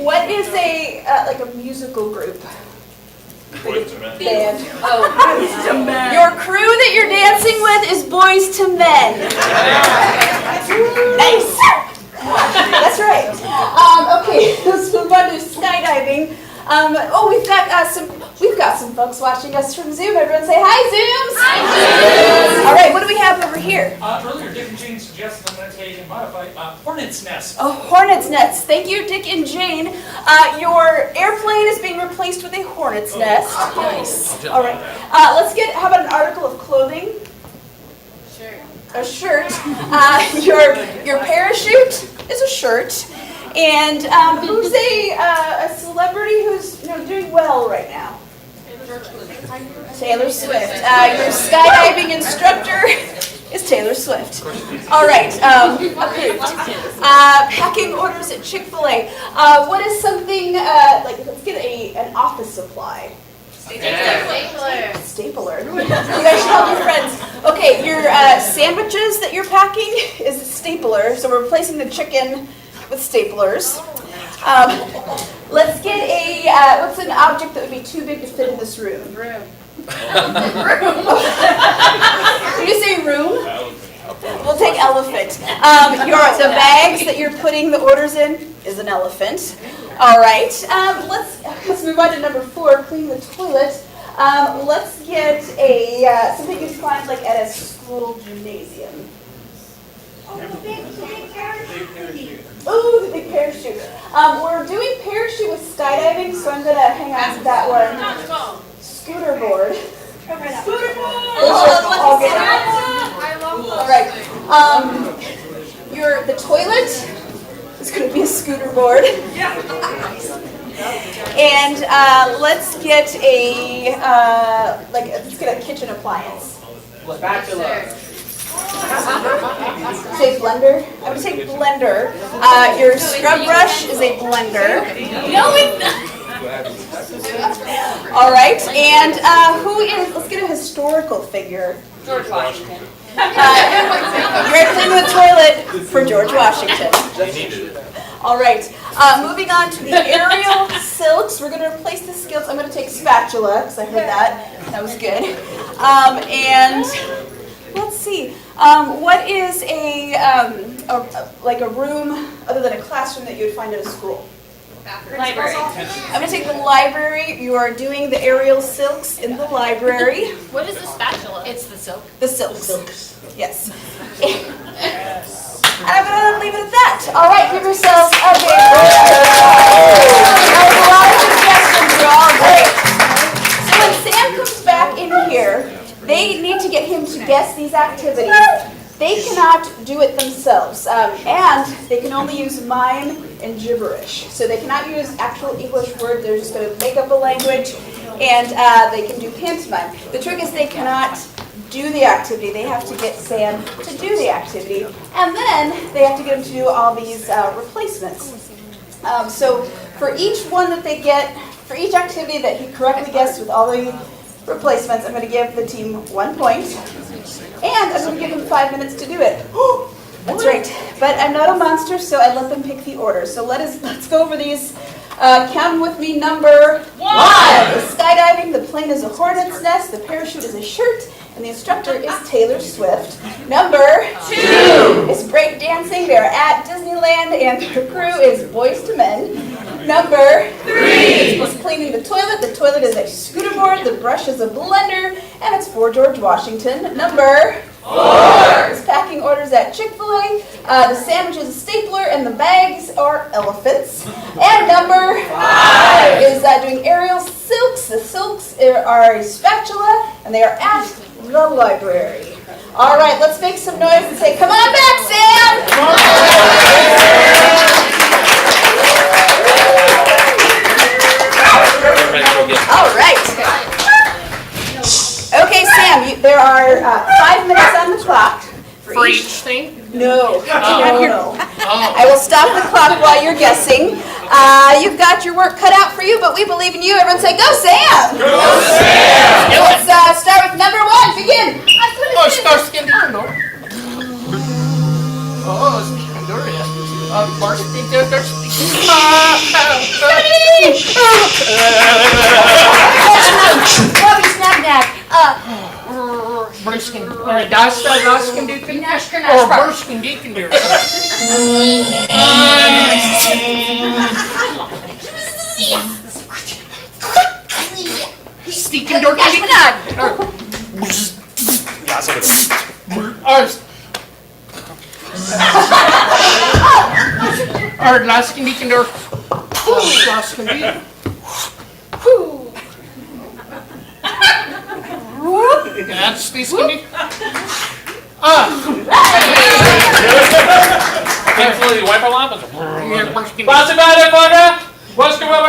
What is a, like a musical group? Band. Your crew that you're dancing with is Boys to Men. Nice. That's right. Okay, let's move on to skydiving. We've got some folks watching us from Zoom. Everyone say hi, Zooms. Hi, Zooms. All right, what do we have over here? Earlier, Dick and Jane suggested I'm going to take and modify hornet's nest. A hornet's nest. Thank you, Dick and Jane. Your airplane is being replaced with a hornet's nest. Nice. All right. Let's get. How about an article of clothing? A shirt. Your parachute is a shirt. And who's a celebrity who's doing well right now? Taylor Swift. Your skydiving instructor is Taylor Swift. All right, approved. Packing orders at Chick-fil-A. What is something, let's get an office supply. Stapler. You guys should all be friends. Okay, your sandwiches that you're packing is a stapler, so we're replacing the chicken with staplers. Let's get what's an object that would be too big to fit in this room? Room. Did you say room? We'll take elephant. The bags that you're putting the orders in is an elephant. All right. Let's move on to number 4. Clean the toilet. Let's get something you find like at a school gymnasium. Oh, the big parachute. Ooh, the big parachute. We're doing parachute with skydiving, so I'm gonna hang on to that one. Scooter board. Scooter board. All right. The toilet is going to be a scooter board. And let's get let's get a kitchen appliance. Spatula. Say blender. I would say blender. Your scrub brush is a blender. No, it's not. All right, and let's get a historical figure. George Washington. You're cleaning the toilet for George Washington. All right, moving on to the aerial silks. We're going to replace the skills. I'm going to take spatula, because I heard that. That was good. And let's see. What is a room other than a classroom that you would find at a school? Library. I'm going to take the library. You are doing the aerial silks in the library. What is the spatula? It's the silk. The silks. Yes. And I'm going to leave it at that. All right, give yourselves a big round. A lot of suggestions are all great. So when Sam comes back in here, they need to get him to guess these activities. They cannot do it themselves, and they can only use mime and gibberish. So they cannot use actual English words. They're just going to make up a language, and they can do pantomime. The trick is they cannot do the activity. They have to get Sam to do the activity, and then they have to get him to do all these replacements. So for each one that they get, for each activity that he correctly guessed with all the replacements, I'm going to give the team 1 point. And I'm going to give them 5 minutes to do it. That's right. But I'm not a monster, so I let them pick the order. So let's go over these. Count them with me. Number 1. Skydiving. The plane is a hornet's nest. The parachute is a shirt. And the instructor is Taylor Swift. Number 2 is break dancing. They're at Disneyland, and their crew is Boyz II Men. Number 3 is cleaning the toilet. The toilet is a scooter board. The brush is a blender, and it's for George Washington. Number 4 is packing orders at Chick-fil-A. The sandwich is a stapler, and the bags are elephants. And number 5 is doing aerial silks. The silks are a spatula, and they are at the library. All right, let's make some noise and say, "Come on back, Sam!" All right. Okay, Sam, there are 5 minutes on the clock. For each thing? No. I will stop the clock while you're guessing. You've got your work cut out for you, but we believe in you. Everyone say, "Go, Sam!" Go, Sam! Let's start with number 1. Begin. Start skin down, no? Skin door, yeah. Burskin. Das can do things. Or burskin deacon do. Steaking door can Or last can deacon door. Last can deacon. That's this can be. Thankfully, wipe our lamp. Passa bene, Fonda. What's going on?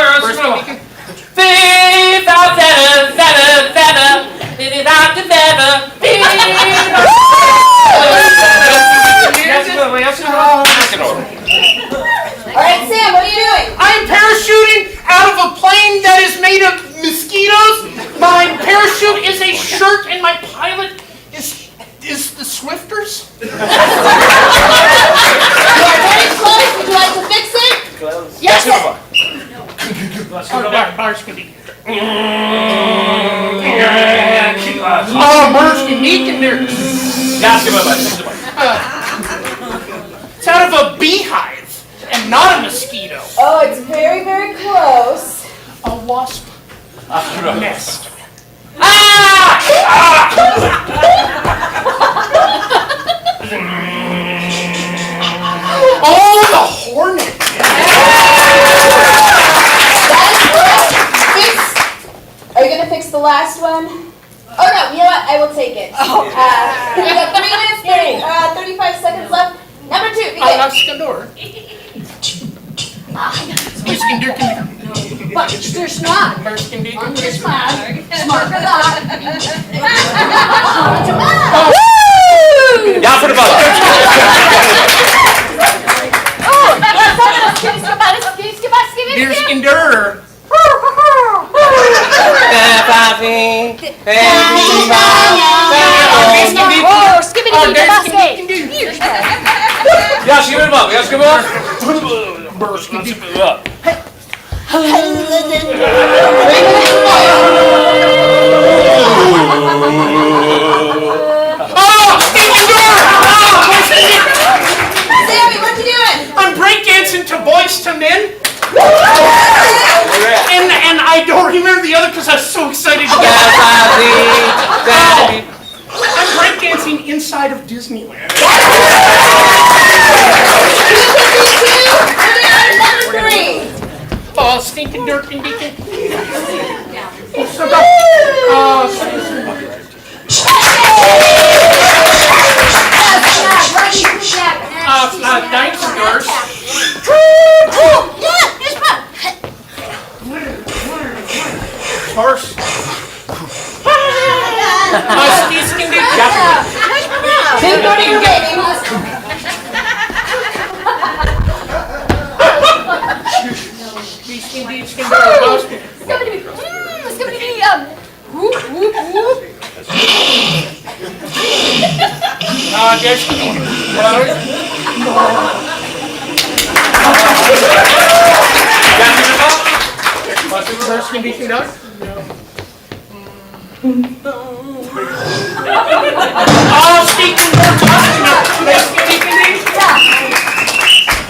shirt and my pilot is the Swifters? You are very close. Would you like to fix it? Yes, sir. Bars can be. Oh, Bars can be in there. It's out of a beehive and not a mosquito. Oh, it's very, very close. A wasp nest. Oh, the hornet. Are you gonna fix the last one? Oh no, you know what? I will take it. We got 3 minutes, 35 seconds left. Number 2, begin. But there's not. There's not. Smart for that. Ja, voor de ballen. Ja, schip hem op. Ja, schip hem op. Sammy, what you doing? I'm breakdancing to Boys to Men. And I don't remember the other because I was so excited to get it. I'm breakdancing inside of Disneyland. Number 3. Oh, stinking dirt and deacon. Dinosaurs. Horse. Stinking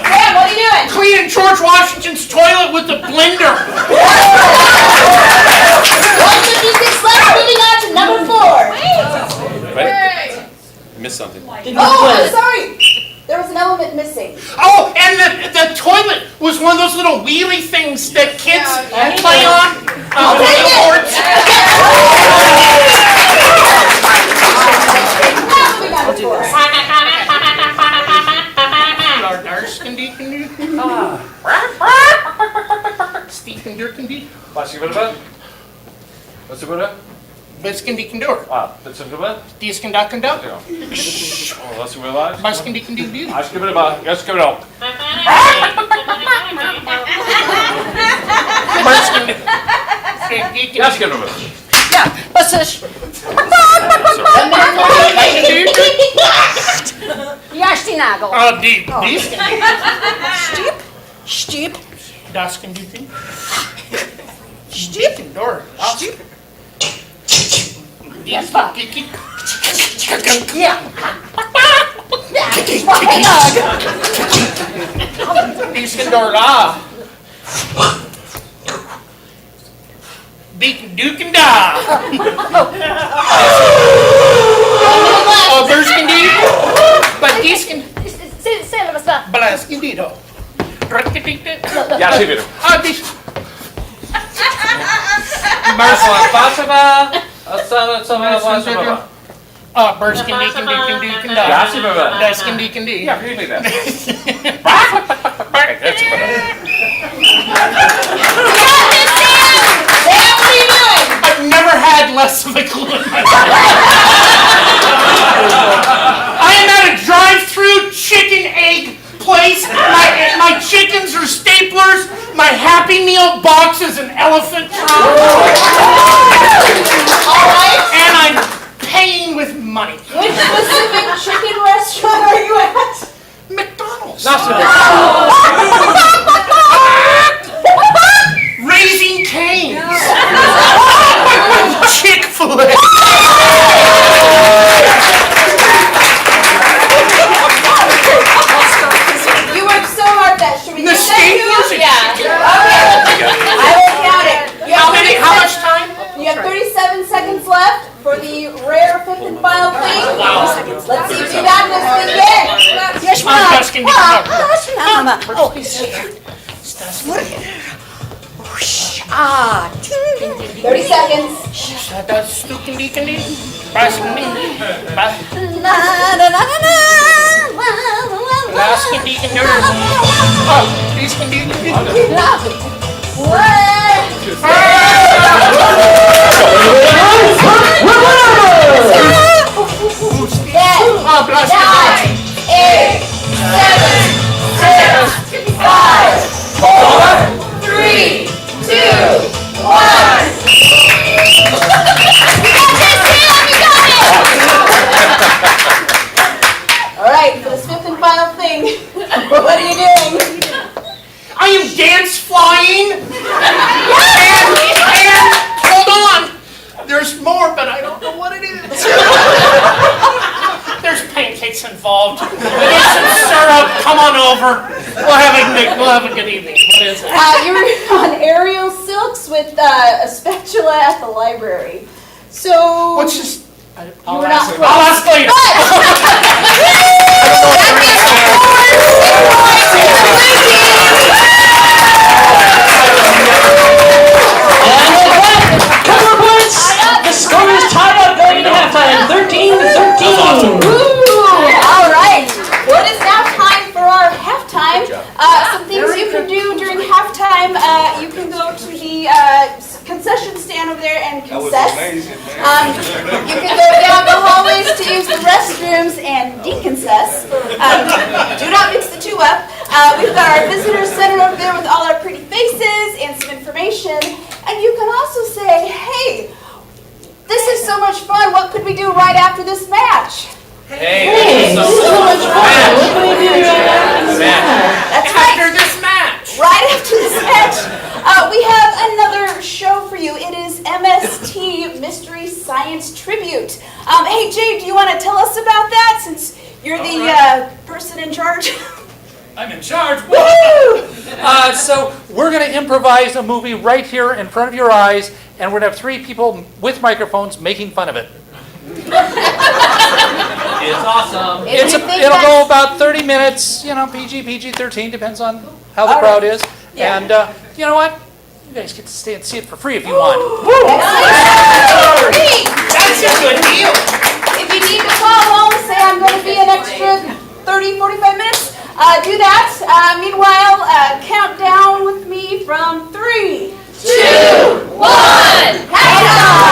Sam, what are you doing? Cleaning George Washington's toilet with a blender. 156 left, moving on to number 4. Wait. I missed something. Oh, I'm sorry. There was an element missing. Oh, and the toilet was one of those little wheelie things that kids play on. I'll take it. Wat zie je erbij? Wat zie je erbij? Biskendikendoor. Ah, dat zijn erbij? Dieskendakkendok. Oh, wat zie je erbij? Biskendikendoor. Als je erbij, ja, schip het op. Ja, schip het op. Ja, wat is? Ja, is die nagel. Oh, die. Stiep. Daskendiken. Stiekendor. Stiep. Yes, Kiki. Ja. Dieskendoor la. Beekendukenda. Oh, Berskendi. But Diesken. Selvasta. Blaskendido. Ja, schip het op. Ah, die. Basaba. Ah, Berskendikendikendikenda. Ja, schip het op. Daskendikendy. Ja, really that. That's I've never had less of a clue in my life. I am at a drive-through chicken egg place. My chickens are staplers. My Happy Meal box is an elephant trunk. All right. And I'm with money. Which specific chicken restaurant are you at? McDonald's. Not so Raising Cane's. Chick-fil-A. You worked so hard that should we The get that state too? music. Yeah. Okay. I will count it. You have How much time? You have 37 seconds left for the rare fifth and final thing. Let's see if you got this thing again. Yes, I'm asking you. Mama. Oh, he's here. 30 seconds. Alright, for this fifth and final thing, what are you doing? I am dance flying. And hold on. There's more, but I don't know what it is. There's pancakes involved. We need some syrup. Come on over. We'll have a good evening. What is it? You were on aerial silks with a spatula at the library. So What's this? you were not I'll ask later. The score is tied up going into halftime, 13-13. All right. Well, it is now time for our halftime. Some things you can do during halftime. You can go to the concession stand over there and concess. You can go down the hallways to use the restrooms and deconcess. Do not mix the two up. We've got our visitor center over there with all our pretty faces and some information. And you can also say, hey, this is so much fun. What could we do right after this match? Hey, this is so much fun. What can we do right after this match? That's After this match. right after this match, we have another show for you. It is MST Mystery Science Tribute. Hey, Jay, do you want to tell us about that since you're the person in charge? I'm in charge. Woo! So we're going to improvise a movie right here in front of your eyes, and we're going to have 3 people with microphones making fun of it. It's awesome. It'll go about 30 minutes, PG-13, depends on how the crowd is. Yeah. And you know what? You guys get to stay and see it for free if you want. That's a good deal. If you need to call home, say I'm going to be an extra 30, 45 minutes, do that. Meanwhile, count down with me from 3, 2, 1.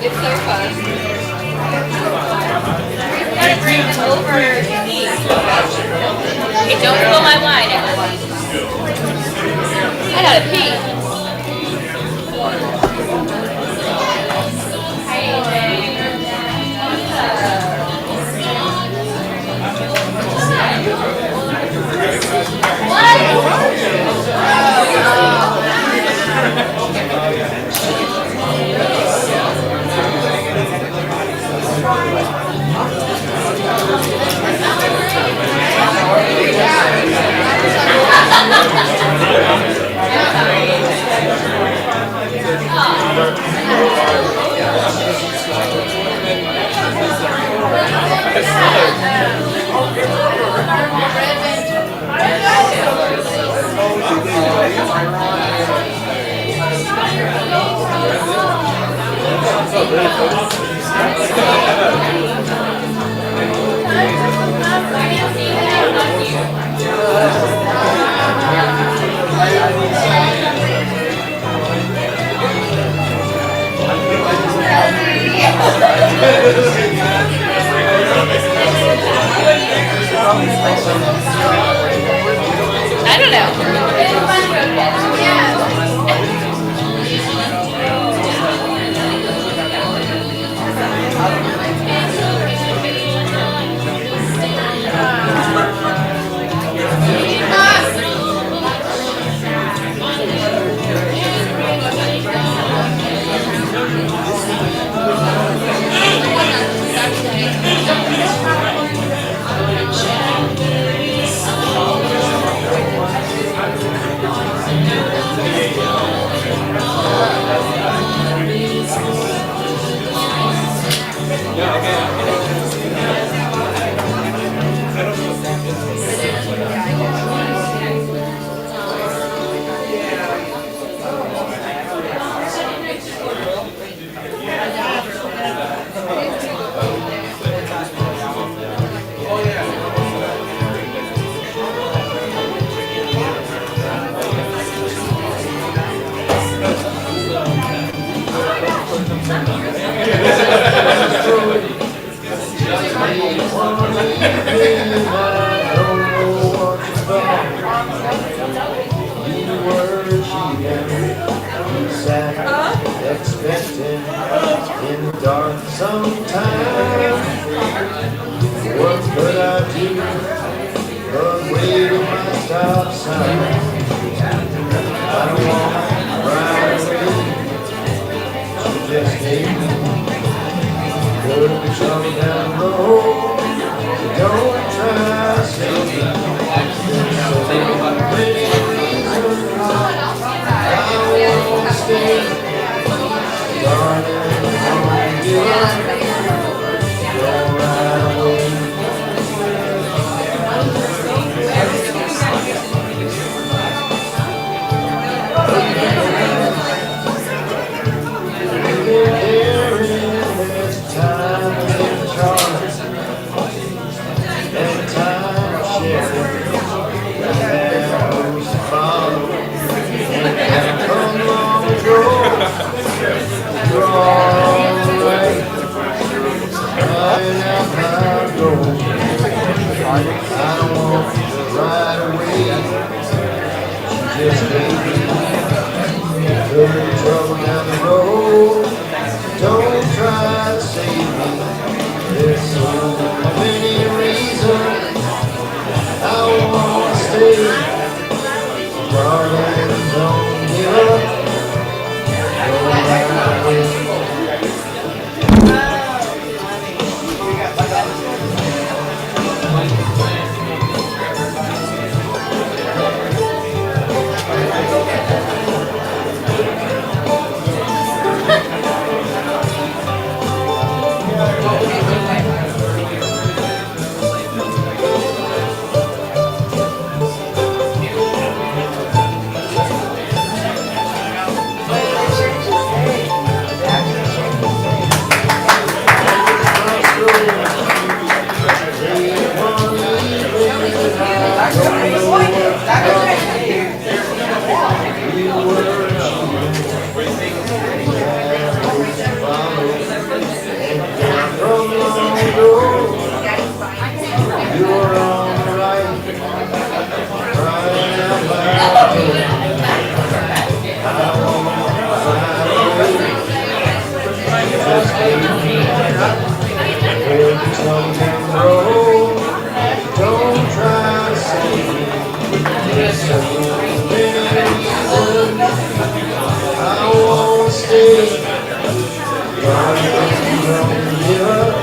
It's so fun. Over. Hey, don't spill my wine, everyone. I gotta pee. Expecting in the dark sometime. What could I do but wait at my stop sign? I don't want to ride away, so just take me. Could be trouble down the road, so don't try to save me. There's so many reasons I won't stay. Darling, don't give up. Don't ride away. There's time in charge and time sharing. The arrows follow and come long ago. You're alright, right out my door. I don't want to ride away. Just baby, there's trouble down the road. Don't try to save me. There's so many reasons I want to stay. Darling, don't give up. Don't try to save me. There's so many reasons I won't stay. Darling, don't give up.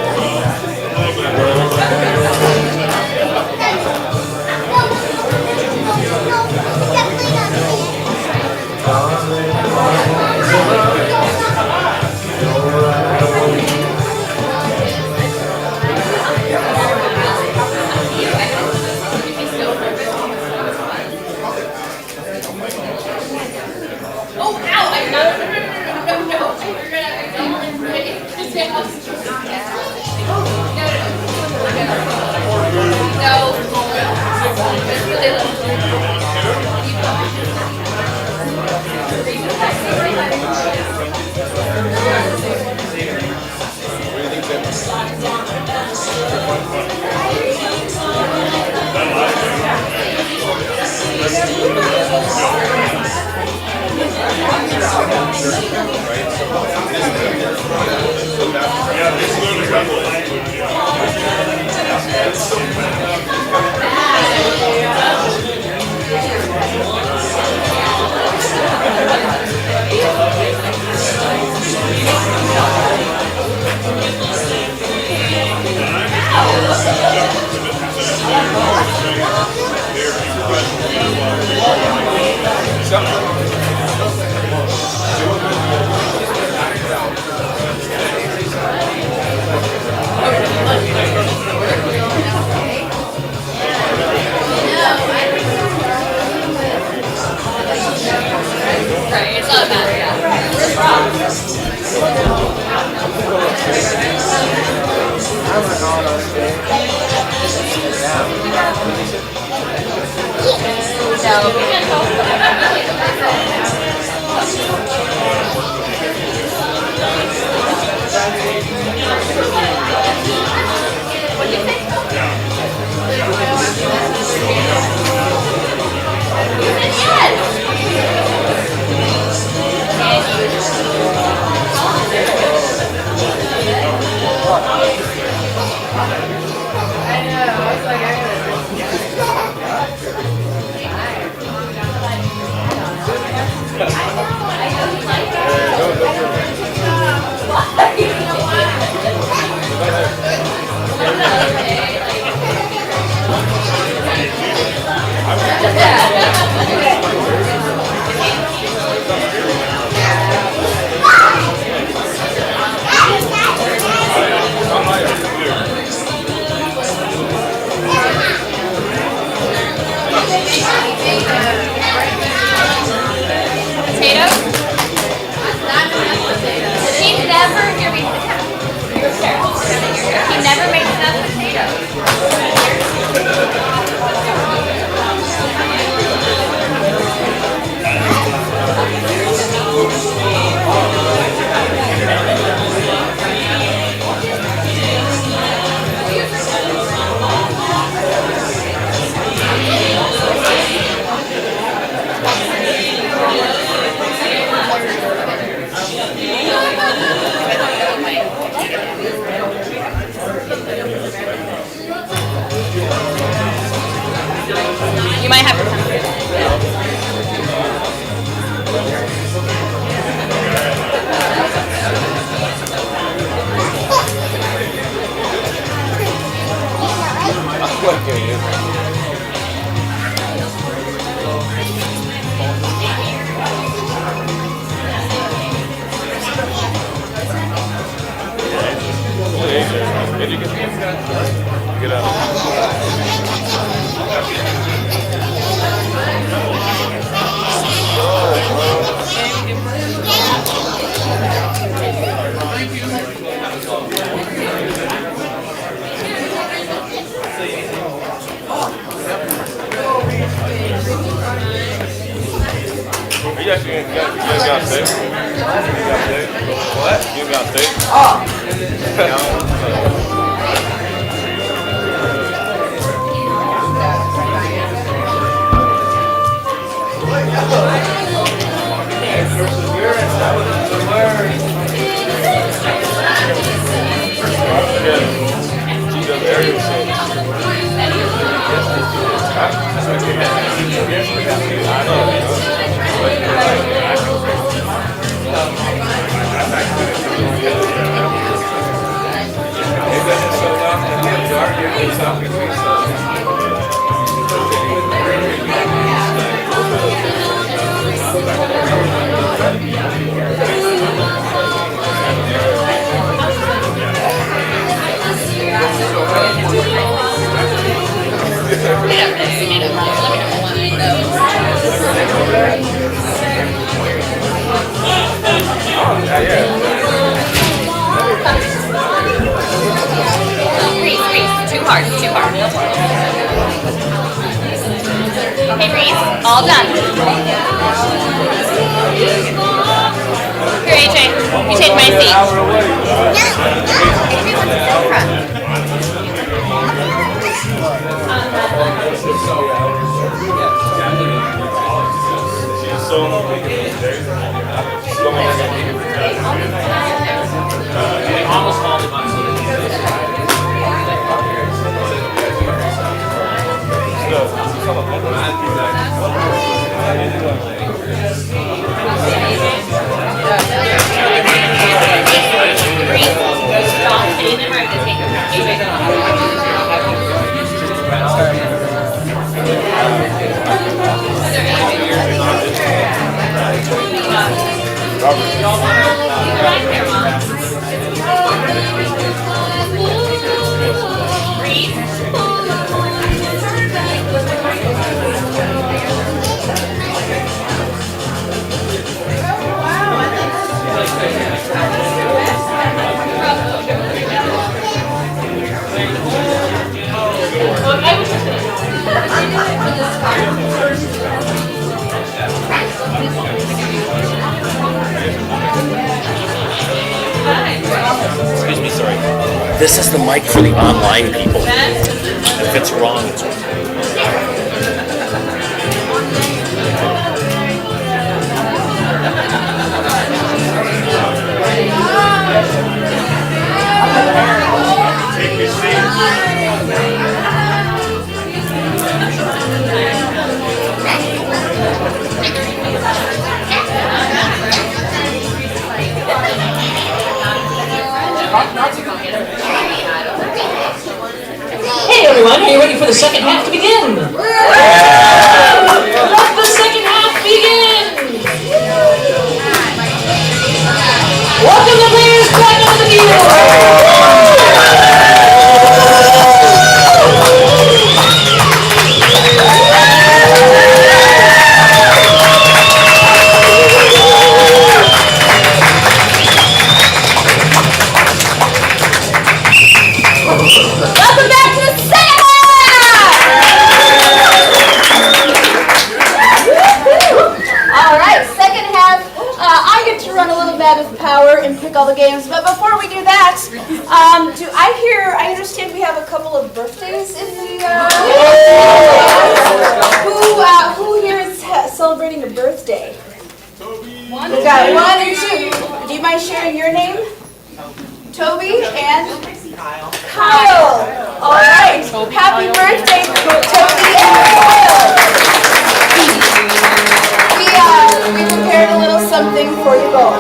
You might have to come. Did you get You actually got steak? What? You got steak? Too hard. Okay, Reese, all done. Here, AJ, you take my seat. This is the mic for the online people. If it's wrong, it's wrong. Take your seats. Hey everyone, are you ready for the second half to begin? Let the second half begin! Welcome the players back on the field! Welcome back to the second half! All right, second half. I get to run a little bit of power and pick all the games, but before we do that, I understand we have a couple of birthdays in the who here is celebrating a birthday? We got 1 and 2. Do you mind sharing your name? Toby and Kyle. All right. Happy birthday, Toby and Kyle. We prepared a little something for you both.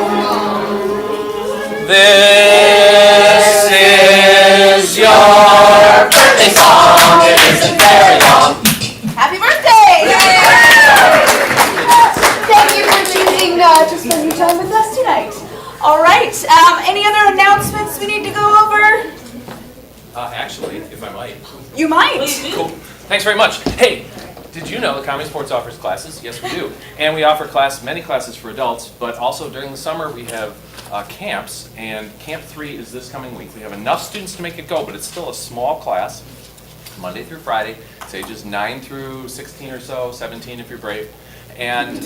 This is your birthday song. It isn't very long. Happy birthday! Thank you for choosing to spend your time with us tonight. All right. Any other announcements we need to go over? Actually, if I might. You might. Cool. Thanks very much. Hey, did you know that ComedySportz offers classes? Yes, we do. And we offer many classes for adults, but also during the summer we have camps, and Camp 3 is this coming week. We have enough students to make it go, but it's still a small class, Monday through Friday. It's ages 9 through 16 or so, 17 if you're brave. And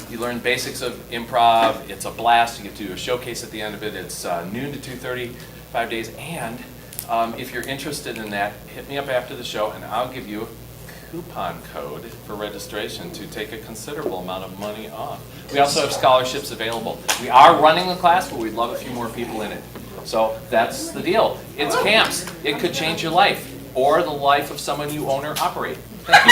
you learn basics of improv. It's a blast. You get to do a showcase at the end of it. It's noon to 2:30, 5 days. And if you're interested in that, hit me up after the show, and I'll give you a coupon code for registration to take a considerable amount of money off. We also have scholarships available. We are running the class, but we'd love a few more people in it. So that's the deal. It's camps. It could change your life or the life of someone you own or operate. Thank you.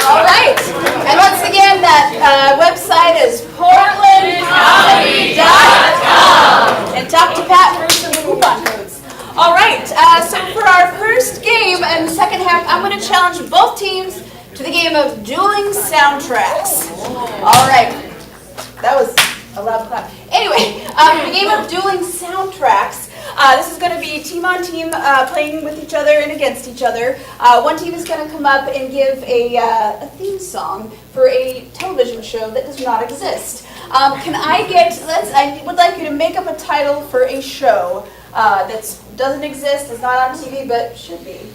All right. And once again, that website is portlandcomedy.com. And talk to Pat for some coupon codes. All right. So for our first game and second half, I'm going to challenge both teams to the game of dueling soundtracks. All right. That was a loud clap. Anyway, the game of dueling soundtracks. This is going to be team on team playing with each other and against each other. One team is going to come up and give a theme song for a television show that does not exist. I would like you to make up a title for a show that doesn't exist, is not on TV, but should be.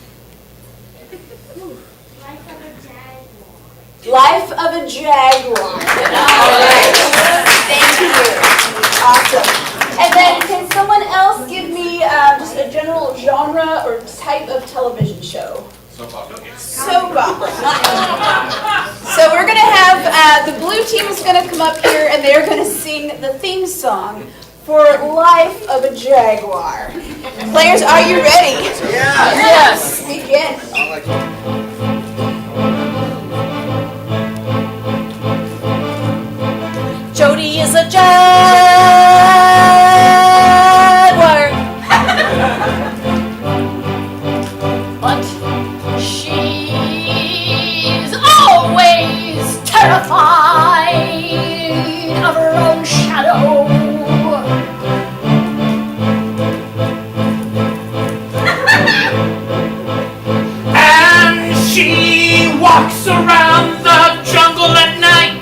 Life of a Jaguar. All right. Thank you. Awesome. And then can someone else give me just a general genre or type of television show? Soap opera. Soap opera. So we're going to have, the blue team is going to come up here and they're going to sing the theme song for Life of a Jaguar. Players, are you ready? Yeah. Yes. Begin. Jody is a jaguar, but she's always terrified of her own shadow. And she walks around the jungle at night.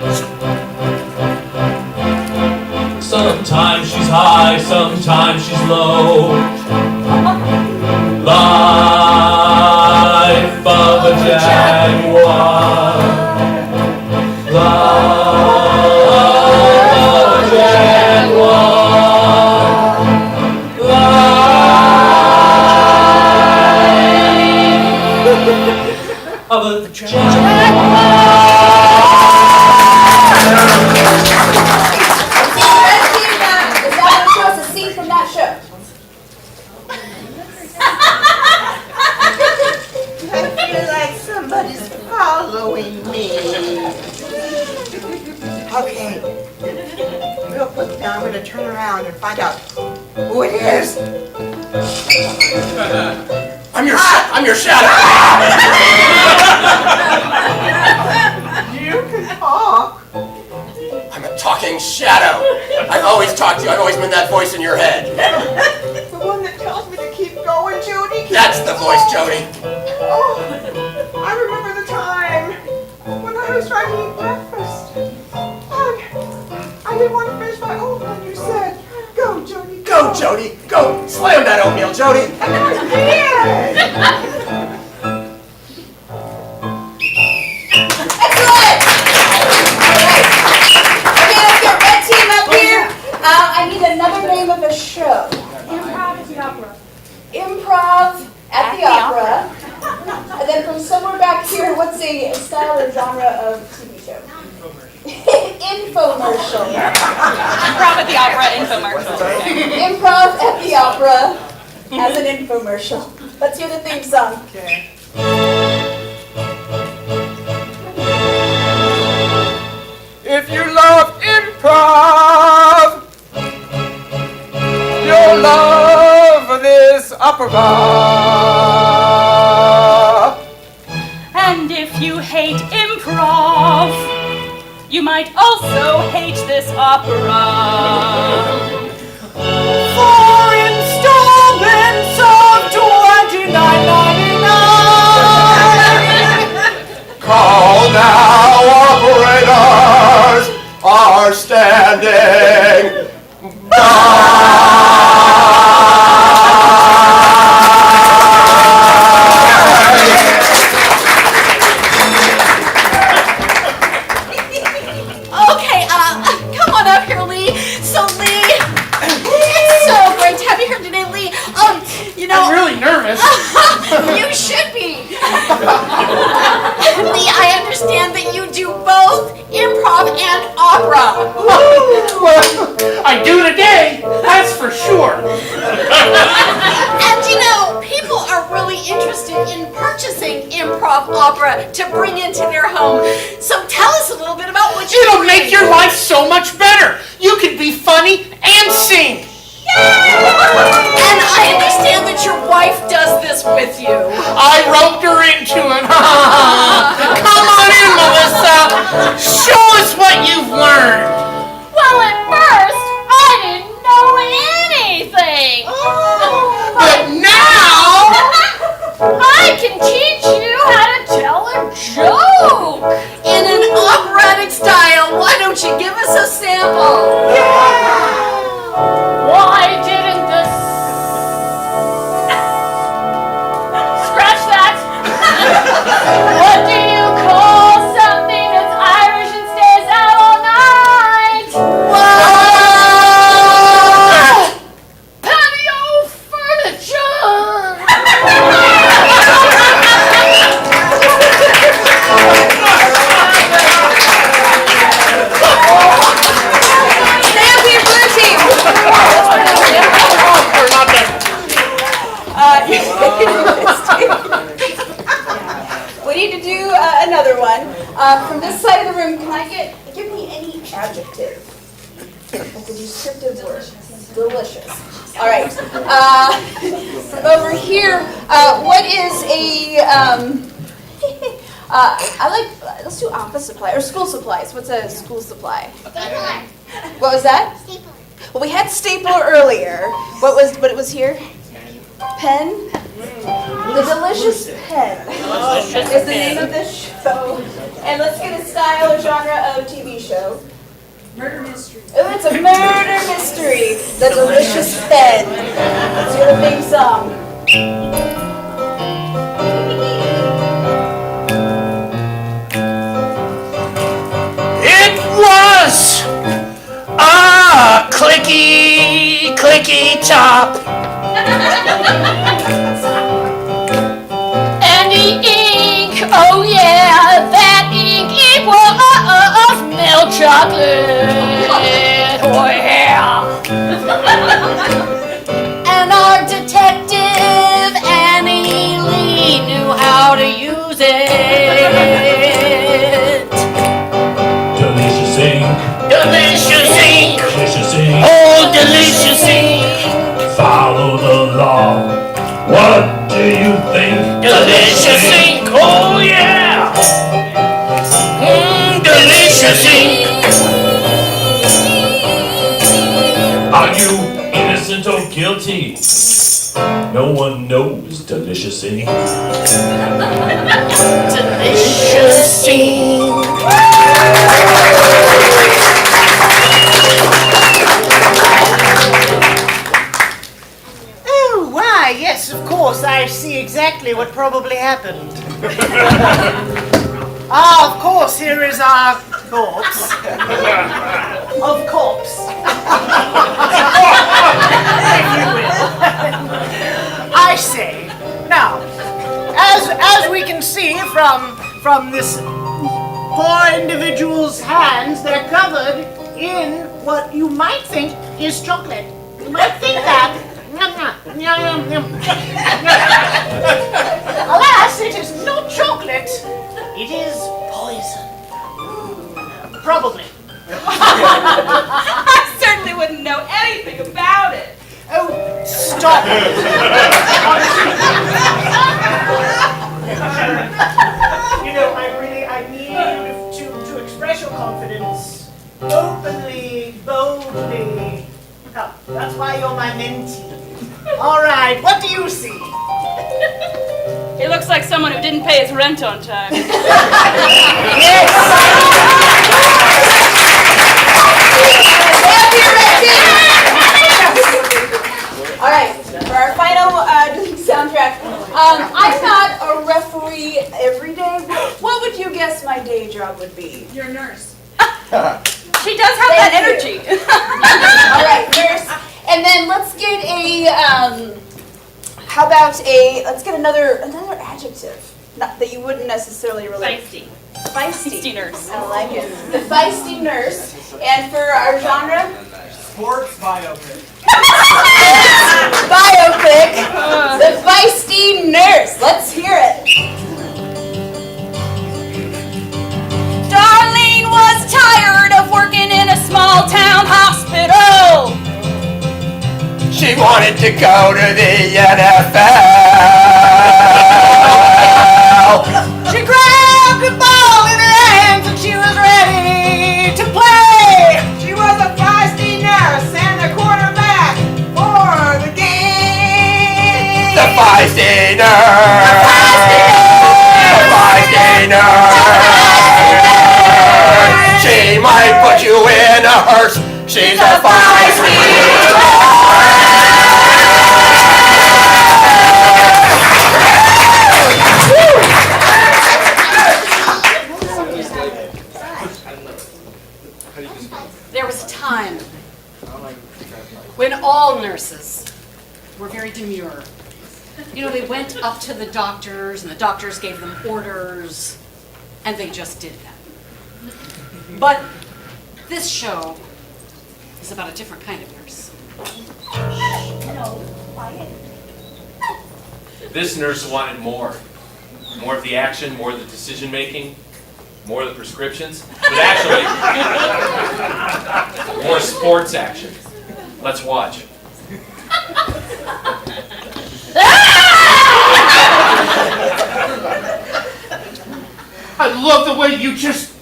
Sometimes she's high, sometimes she's low. Life of a jaguar. Life of a jaguar. around and find out who it is. I'm your shadow. You can talk. I'm a talking shadow. I've always talked to you. I've always been that voice in your head. The one that tells me to keep going, Judy. That's the voice, Jody. Oh, I remember the time when I was trying to eat breakfast. And I didn't want to finish my oatmeal, and you said, "Go, Jody, Go, Jody. Go. Slam that oatmeal, Jody. And I did. Excellent! Okay, let's get red team up here. I need another name of a show. Improv at the opera. Improv at the opera. And then from somewhere back here, what's a style or genre of TV show? Infomercial. Improv at the opera, infomercial. Improv at the opera as an infomercial. Let's hear the theme song. Okay. If you love improv, you'll love this opera. And if you hate improv, you might also hate this opera. For installments of $29.99. Call now, operators are standing Okay, come on up here, Lee. So, Lee, it's so great to have you here today, Lee. You know, I'm really nervous. you should be. Lee, I understand that you do both improv and opera. Well, I do today, that's for sure. And you know, people are really interested in purchasing improv opera to bring into their home. So tell us a little bit about what you It'll make your life so much better. You can be funny and sing. And I understand that your wife does this with you. I roped her into it. Come on in, Melissa. Show us what you've learned. Well, at first, I didn't know anything. But now, I can teach you how to tell a joke. In an operatic style, why don't you give us a sample? Why didn't this... Scratch that. What do you call something that's Irish and stays out all night? Patio furniture. Nancy Blue Team! We need to do another one. From this side of the room, can I give me any adjective? That's a descriptive word. Delicious. All right. From over here, what is a, let's do office supply, or school supplies. What's a school supply? What was that? Stapler. Well, we had stapler earlier. What was here? Pen? The Delicious Pen is the name of this show. And let's get a style or genre of TV show. Murder mystery. Oh, it's a murder mystery. The Delicious Pen. Let's hear the theme song. it was a clicky top. And the ink, oh yeah, that ink, it was milk chocolate. Oh yeah. And our detective, Annie Lee, knew how to use it. Delicious ink. Delicious ink. Delicious ink. Oh, delicious Delicious ink, oh yeah! Delicious ink! Are you innocent or guilty? No one knows delicious ink. Delicious ink! Oh, why, yes, of course, I see exactly what probably happened. Of course, here is our corpse. Of corpse. If you will. I say, now, as we can see from this poor individual's hands, they're covered in what you might think is chocolate. You might think that. Alas, it is not chocolate. It is poison. Probably. I certainly wouldn't know anything about it. Oh, stop it. You know, I need you to express your confidence openly, boldly. Come, that's why you're my mentee. All right, what do you see? He looks like someone who didn't pay his rent on time. Yes. All right, for our final soundtrack, I'm not a referee every day. What would you guess my day job would be? You're a nurse. She does have that energy. All right, nurse. And then let's get let's get another adjective. Not that you wouldn't necessarily relate. Feisty. Feisty nurse. I like it. The feisty nurse. And for our genre? Sports biopic. Biopic. The feisty nurse. Let's hear it. Darlene was tired of working in a small town hospital. She wanted to go to the NFL. She grabbed the ball in her hands and she was ready to play. She was a feisty nurse and a quarterback for the game. The feisty nurse. The feisty nurse. She might put you in a hearse. She's a feisty nurse. There was a time when all nurses were very demure. You know, they went up to the doctors and the doctors gave them orders and they just did that. But this show is about a different kind of nurse. This nurse wanted more. More of the action, more of the decision making, more of the prescriptions, but actually, more sports action. Let's watch. I love the way you just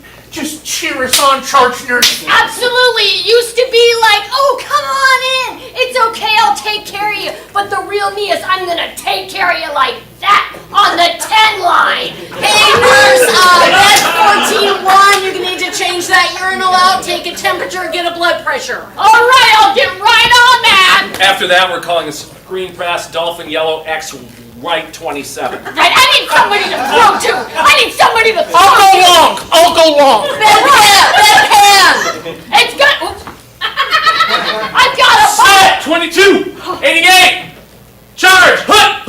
cheer us on, charge nurse. Absolutely. It used to be like, oh, come on in. It's okay, I'll take care of you. But the real me is I'm going to take care of you like that on the 10 line. Hey nurse, that's 14-1. You're gonna need to change that urinal out, take a temperature, get a blood pressure. All right, I'll get right on that. After that, we're calling a green press, dolphin yellow, X right 27. Right, I need somebody to throw to. I need somebody to throw I'll go long. Bedpan! It's got. Oops. I've got a. Set 22, 88, charge, hoot.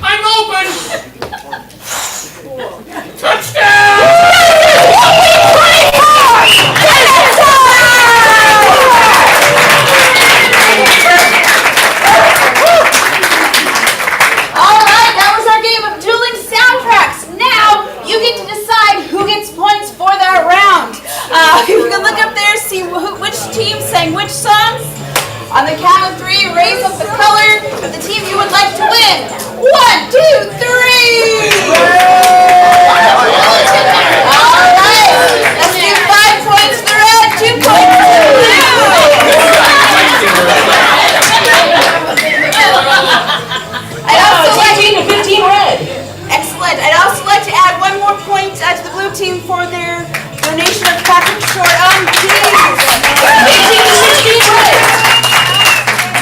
I'm open. Touchdown! All right, that was our game of dueling soundtracks. Now you get to decide who gets points for that round. You can look up there, see which team sang which songs. On the count of 3, raise up the color of the team you would like to win. 1, 2, 3! All right, let's do 5 points to the red, 2 points to the blue. I'd also like 18 to 15 red. Excellent. I'd also like to add 1 more point to the blue team for their donation of Patrick Short on keys. 18 to 16 red.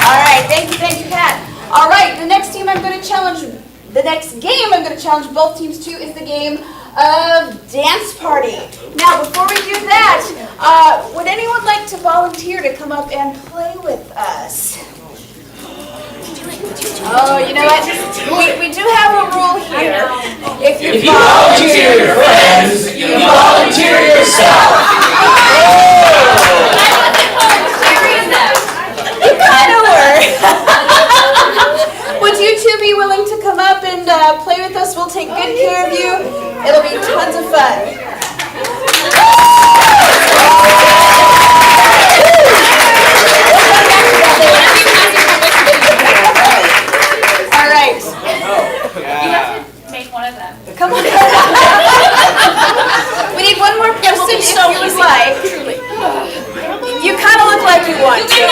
All right, thank you, Pat. All right, the next game I'm going to challenge both teams to is the game of Dance Party. Now, before we do that, would anyone like to volunteer to come up and play with us? Oh, you know what? We do have a rule here. If you volunteer your friends, you volunteer yourself. You kind of were. Would you two be willing to come up and play with us? We'll take good care of you. It'll be tons of fun. All right. You have to make one of them. Come on. We need one more person if you would like. You kind of look like you want to.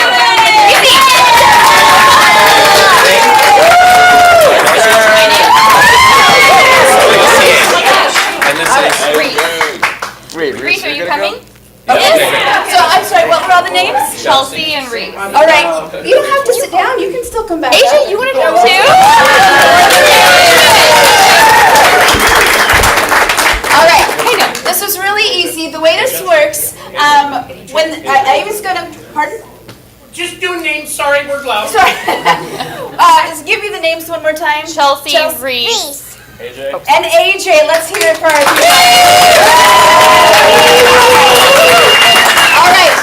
Reese, are you coming? Yes. So I'm sorry, what were all the names? Chelsea and Reese. All right. You don't have to sit down. You can still come back. AJ, you want to come too? All right. This is really easy. The way this works, when I was gonna, pardon? Just do names. Sorry, we're loud. Sorry. Just give me the names one more time. Chelsea, Reese. AJ. And AJ, let's hear it for our All right.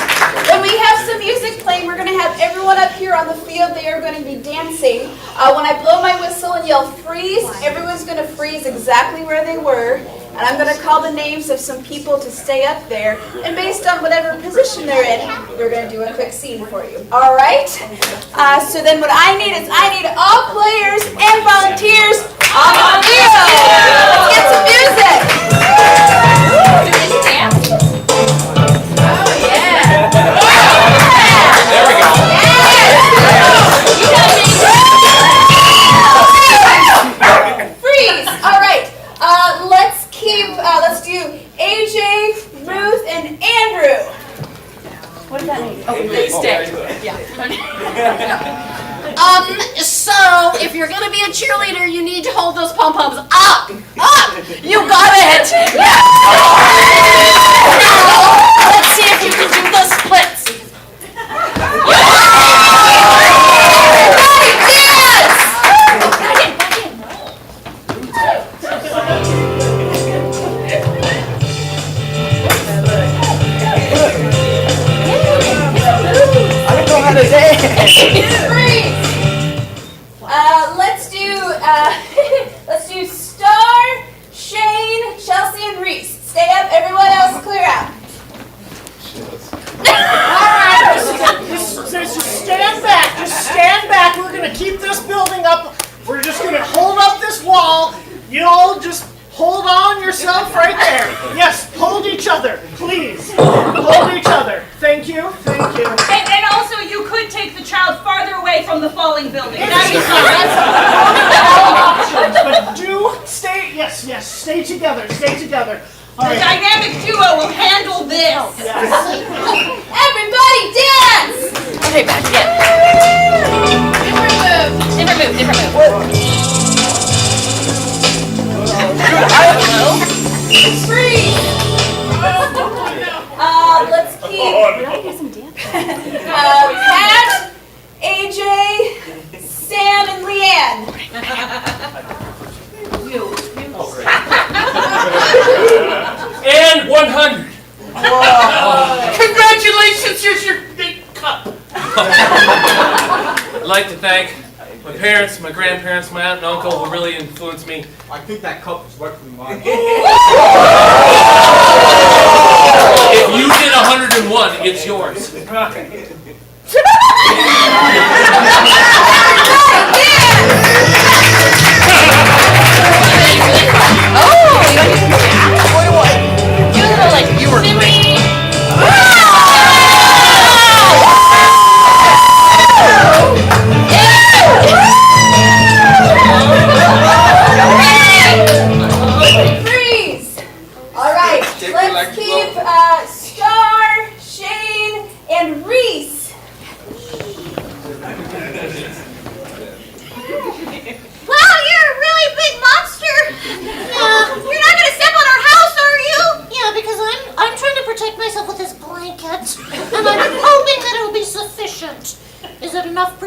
When we have some music playing, we're going to have everyone up here on the field. They are going to be dancing. When I blow my whistle and yell freeze, everyone's going to freeze exactly where they were. And I'm going to call the names of some people to stay up there. And based on whatever position they're in, we're going to do a quick scene for you. All right? So then what I need is all players and volunteers on the field. Let's get some music. There we go. Freeze. All right. Let's do AJ, Ruth, and Andrew. What does that mean? Oh, stay. Yeah. So if you're gonna be a cheerleader, you need to hold those pom-poms up! You got it! Yeah. Let's see if you can do the splits. Let's do Star, Shane, Chelsea, and Reese. Stay up. Everyone else, clear out. Alright, just stand back. Just stand back. We're going to keep this building up. We're just going to hold up this wall. You all just hold on yourself right there. Yes, hold each other, please. Hold each other. Thank you. Thank you. And also, you could take the child farther away from the falling building. But do stay, yes, stay together, stay together. All The right. dynamic duo will handle this. Everybody dance! Okay, back again. Different move. Freeze! Let's keep Pat, AJ, Sam, and Leanne. And 100. Congratulations, here's your big cup. I'd like to thank my parents, my grandparents, my aunt and uncle who really influenced me. I think that cup is rightfully mine. If you did 101, it's yours. Yeah!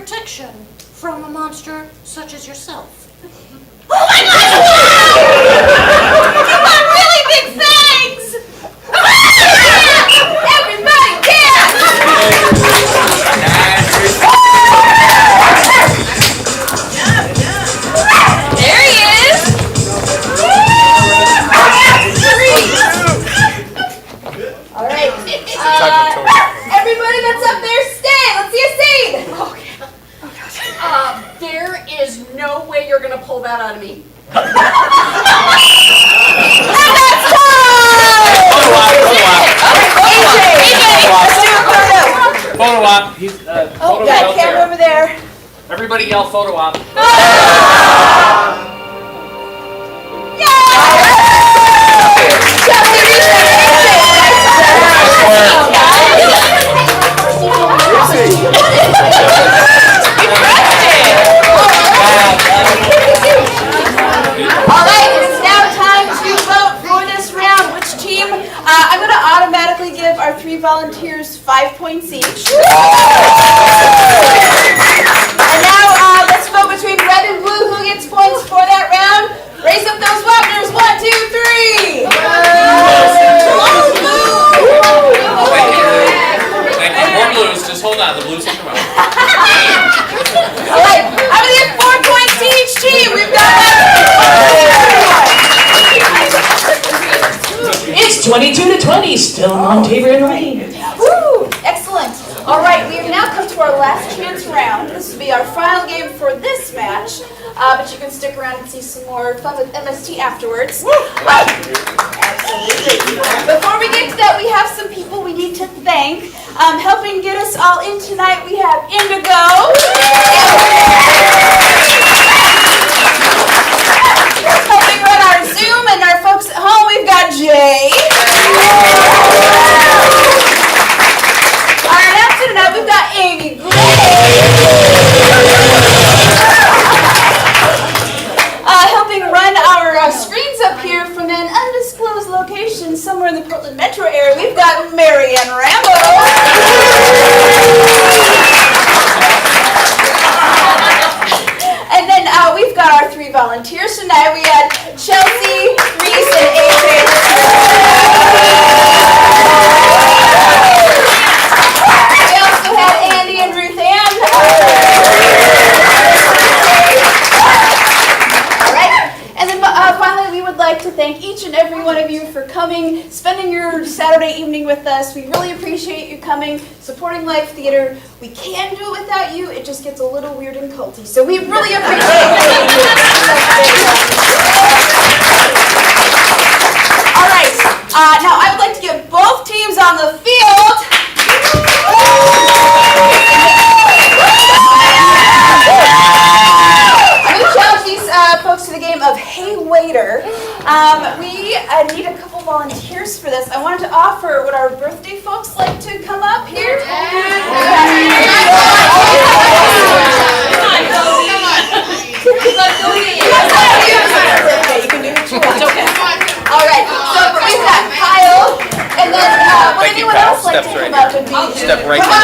protection from a monster such as yourself. Oh my God! You got really big fangs! Everybody dance! There he is! All right. Everybody that's up there, stand. Let's see a scene. There is no way you're gonna pull that out of me. Photo op. Oh, got a camera over there. Everybody yell photo op. All right, it's now time to vote for this round. Which team? I'm going to automatically give our 3 volunteers 5 points each. And now let's vote between red and blue. Who gets points for that round? Raise up those Wapners. 1, 2, 3. Thank you. More blues. Just hold on. The blues will come out. All right, I'm going to give 4 points to each team. We've got It's 22-20, still Montaver in the lead. Woo! Excellent. All right, we have now come to our last chance round. This will be our final game for this match, but you can stick around and see some more fun with MST afterwards. Absolutely. Before we get to that, we have some people we need to thank. Helping get us all in tonight, we have Indigo. Helping run our Zoom and our folks at home, we've got Jay. Our announcer tonight, we've got Amy helping run our screens up here from an undisclosed location somewhere in the Portland metro area, we've got Marianne Rambo. And then we've got our 3 volunteers tonight. We had Chelsea, Reese, and AJ. We also had Andy and Ruth Ann. All right. And then finally, we would like to thank each and every one of you for coming, spending your Saturday evening with us. We really appreciate you coming, supporting live theater. We can do it without you. It just gets a little weird and culty. So we really appreciate it. All right. Now I would like to get both teams on the field. I'm going to challenge these folks to the game of Hey Waiter. We need a couple volunteers for this. I wanted to offer, would our birthday folks like to come up here? You can do what you want. It's okay. All right. So we've got Kyle, and then would anyone else like to come up and be? Step right Come on!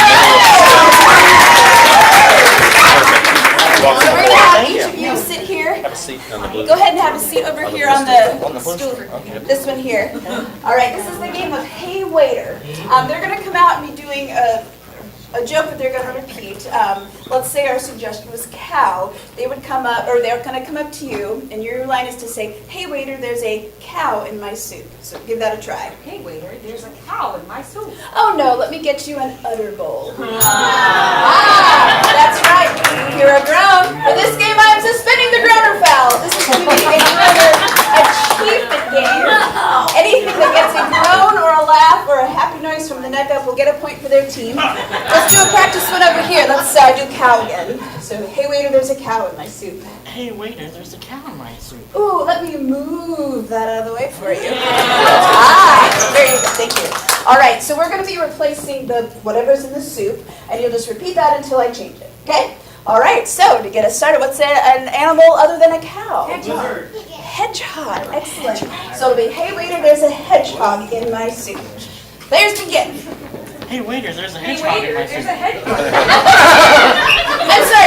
So we're going to have each of you sit here. Have a seat on the blue. Go ahead and have a seat over here on the stool. This one here. All right, this is the game of Hey Waiter. They're going to come out and be doing a joke that they're going to repeat. Let's say our suggestion was cow. They would come up, or they're going to come up to you, and your line is to say, "Hey waiter, there's a cow in my soup." So give that a try. Hey waiter, there's a cow in my soup. Oh no, let me get you an udder bowl. That's right. You're a groan. For this game, I am suspending the groaner foul. This is going to be a groaner achievement game. Anything that gets a groan or a laugh or a happy noise from the neck up will get a point for their team. Let's do a practice one over here. Let's do cow again. So, hey waiter, there's a cow in my soup. Hey waiter, there's a cow in my soup. Ooh, let me move that out of the way for you. There you go. Thank you. All right, so we're going to be replacing the whatever's in the soup, and you'll just repeat that until I change it. Okay? All right. So to get us started, what's an animal other than a cow? Hedgehog. Hedgehog. Excellent. So it'll be, hey waiter, there's a hedgehog in my soup. Players begin. Hey waiter, there's a hedgehog in my soup. And so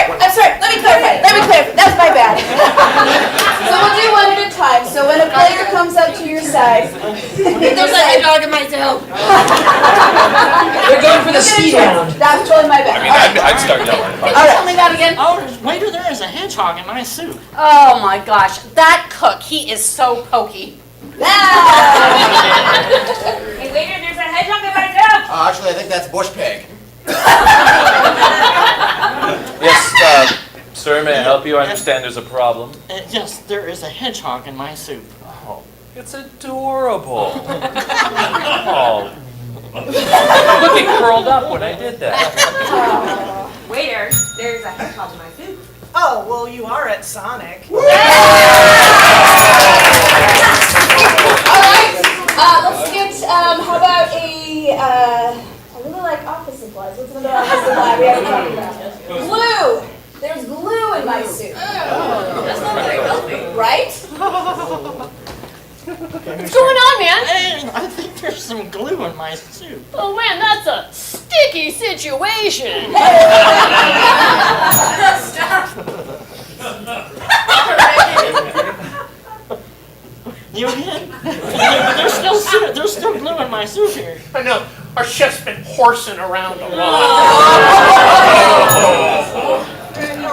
Waiter, there is a hedgehog in my soup. Oh my gosh, that cook, he is so pokey. Hey, waiter, there's a hedgehog in my soup. Actually, I think that's bush pig. Yes, sir, may I help you? I understand there's a problem. Yes, there is a hedgehog in my soup. Oh, it's adorable. Oh. Look, it curled up when I did that. Waiter, there's a hedgehog in my soup. Oh, well, you are at Sonic. All right, let's get, how about I really like office supplies. What's another office supply we haven't talked about? Glue! There's glue in my soup. That's not very healthy. Right? What's going on, man? Hey, I think there's some glue in my soup. Oh man, that's a sticky situation. You again? There's still glue in my soup here. I know. Our chef's been horsing around a lot.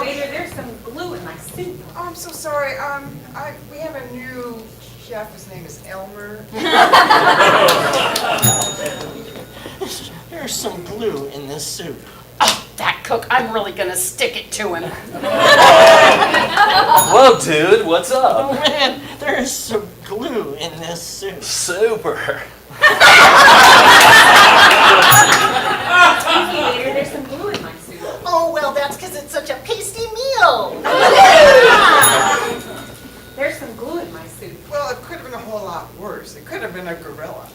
Waiter, there's some glue in my soup. Oh, I'm so sorry. We have a new chef. His name is Elmer. There's some glue in this soup. Oh, that cook, I'm really gonna stick it to him. Well, dude, what's up? Oh man, there is some glue in this soup. Super. Waiter, there's some glue in my soup. Oh, well, that's because it's such a pasty meal. There's some glue in my soup. Well, it could have been a whole lot worse. It could have been a gorilla.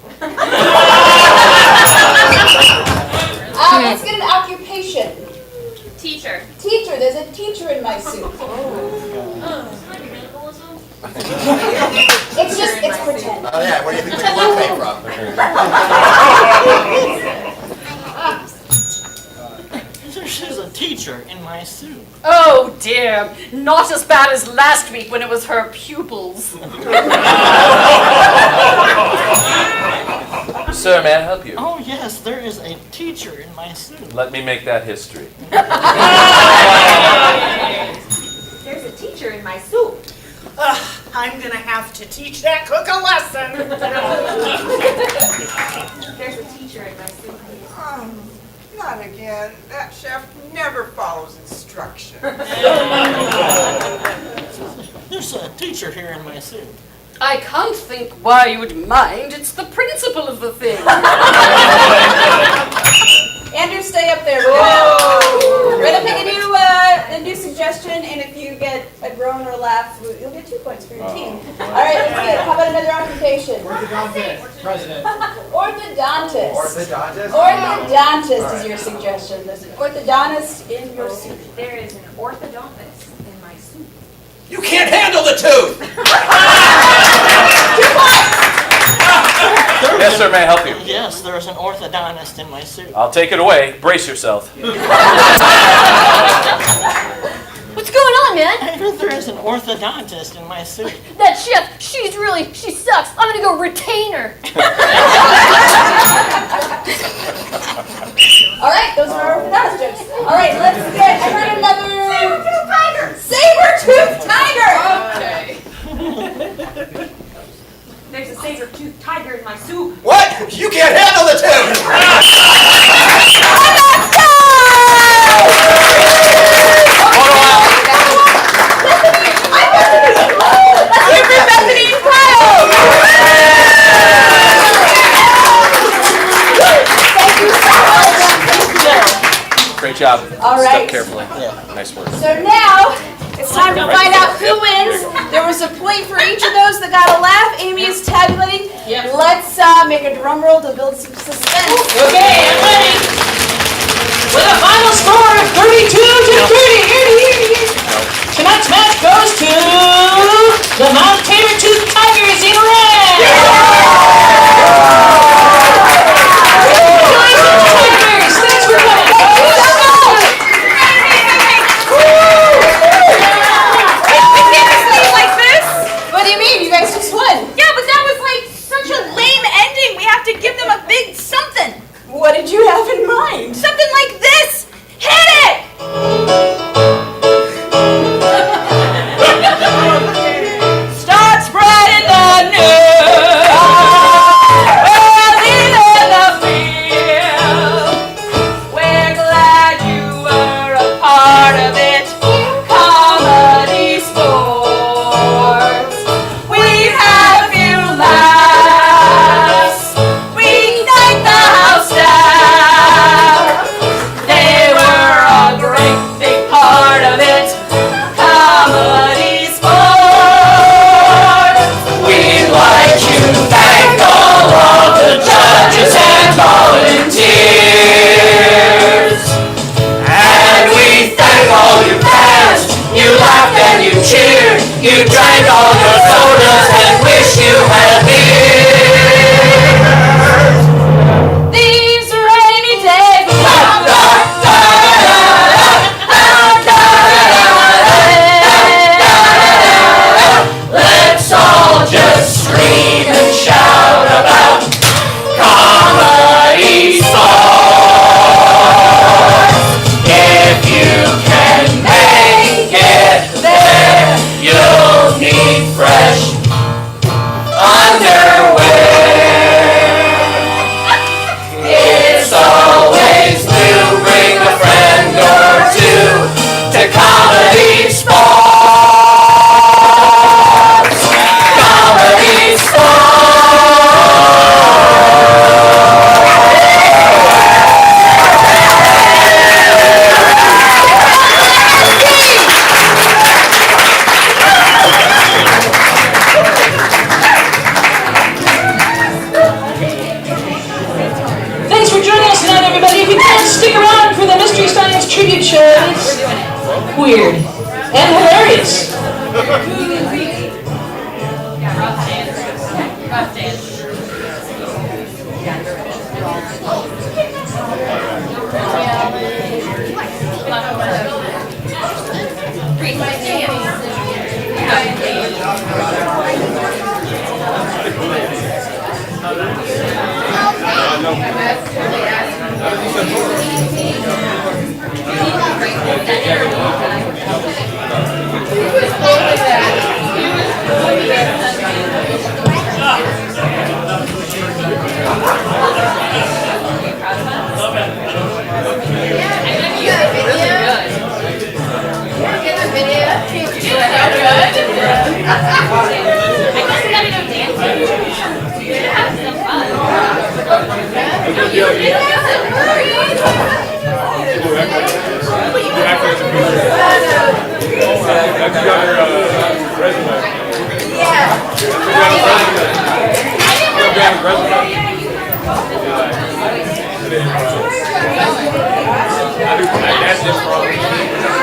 Let's get an occupation. Teacher. Teacher, there's a teacher in my soup. It's pretend. Oh yeah, where do you think the glue came from? There's a teacher in my soup. Oh dear, not as bad as last week when it was her pupils. Sir, may I help you? Oh yes, there is a teacher in my soup. Let me make that history. There's a teacher in my soup. I'm gonna have to teach that cook a lesson. There's a teacher in my soup. Not again. That chef never follows instructions. There's a teacher here in my soup. I can't think why you would mind. It's the principle of the thing. Andrew, stay up there. We're gonna pick a new suggestion, and if you get a groan or a laugh, you'll get 2 points for your team. All right, let's get. How about another occupation? Orthodontist. President. Orthodontist. Orthodontist? Orthodontist is your suggestion. There's an orthodontist in your soup. There is an orthodontist in my soup. You can't handle the tooth! Yes, sir, may I help you? Yes, there's an orthodontist in my soup. I'll take it away. Brace yourself. What's going on, man? I heard there is an orthodontist in my soup. That chef, she sucks. I'm gonna go retain her. All right, those are our orthodontist jokes. All right, let's get. I heard another. Saber-toothed tiger. Okay. There's a saber-toothed tiger in my soup. What? You can't handle the tooth! Bethany and Kyle. Thank you so much. Great job. All right. Step carefully. Nice work. So now it's time to find out who wins. There was a point for each of those that got a laugh. Amy is tabulating. Let's make a drum roll to build some suspense. Okay, I'm ready. With a final score of 32-30. Tonight's match goes to the Mount Saber-toothed Tigers in red. Tigers, thanks for coming. What do you mean? You guys just won. Yeah, but that was like such a lame ending. We have to give them a big something. What did you have in mind? Something like this. Hit it! You drank all your sodas and wish you had beer. These rainy days. Let's all just scream and shout about Comedy Sportz. If you can make it there, you'll need fresh underwear. It's always new, bring a friend or two to Comedy Sportz. Comedy Thanks for joining us tonight, everybody. If you can, stick around for the Mystery Science Tribute Show. It's weird and hilarious. That's just wrong.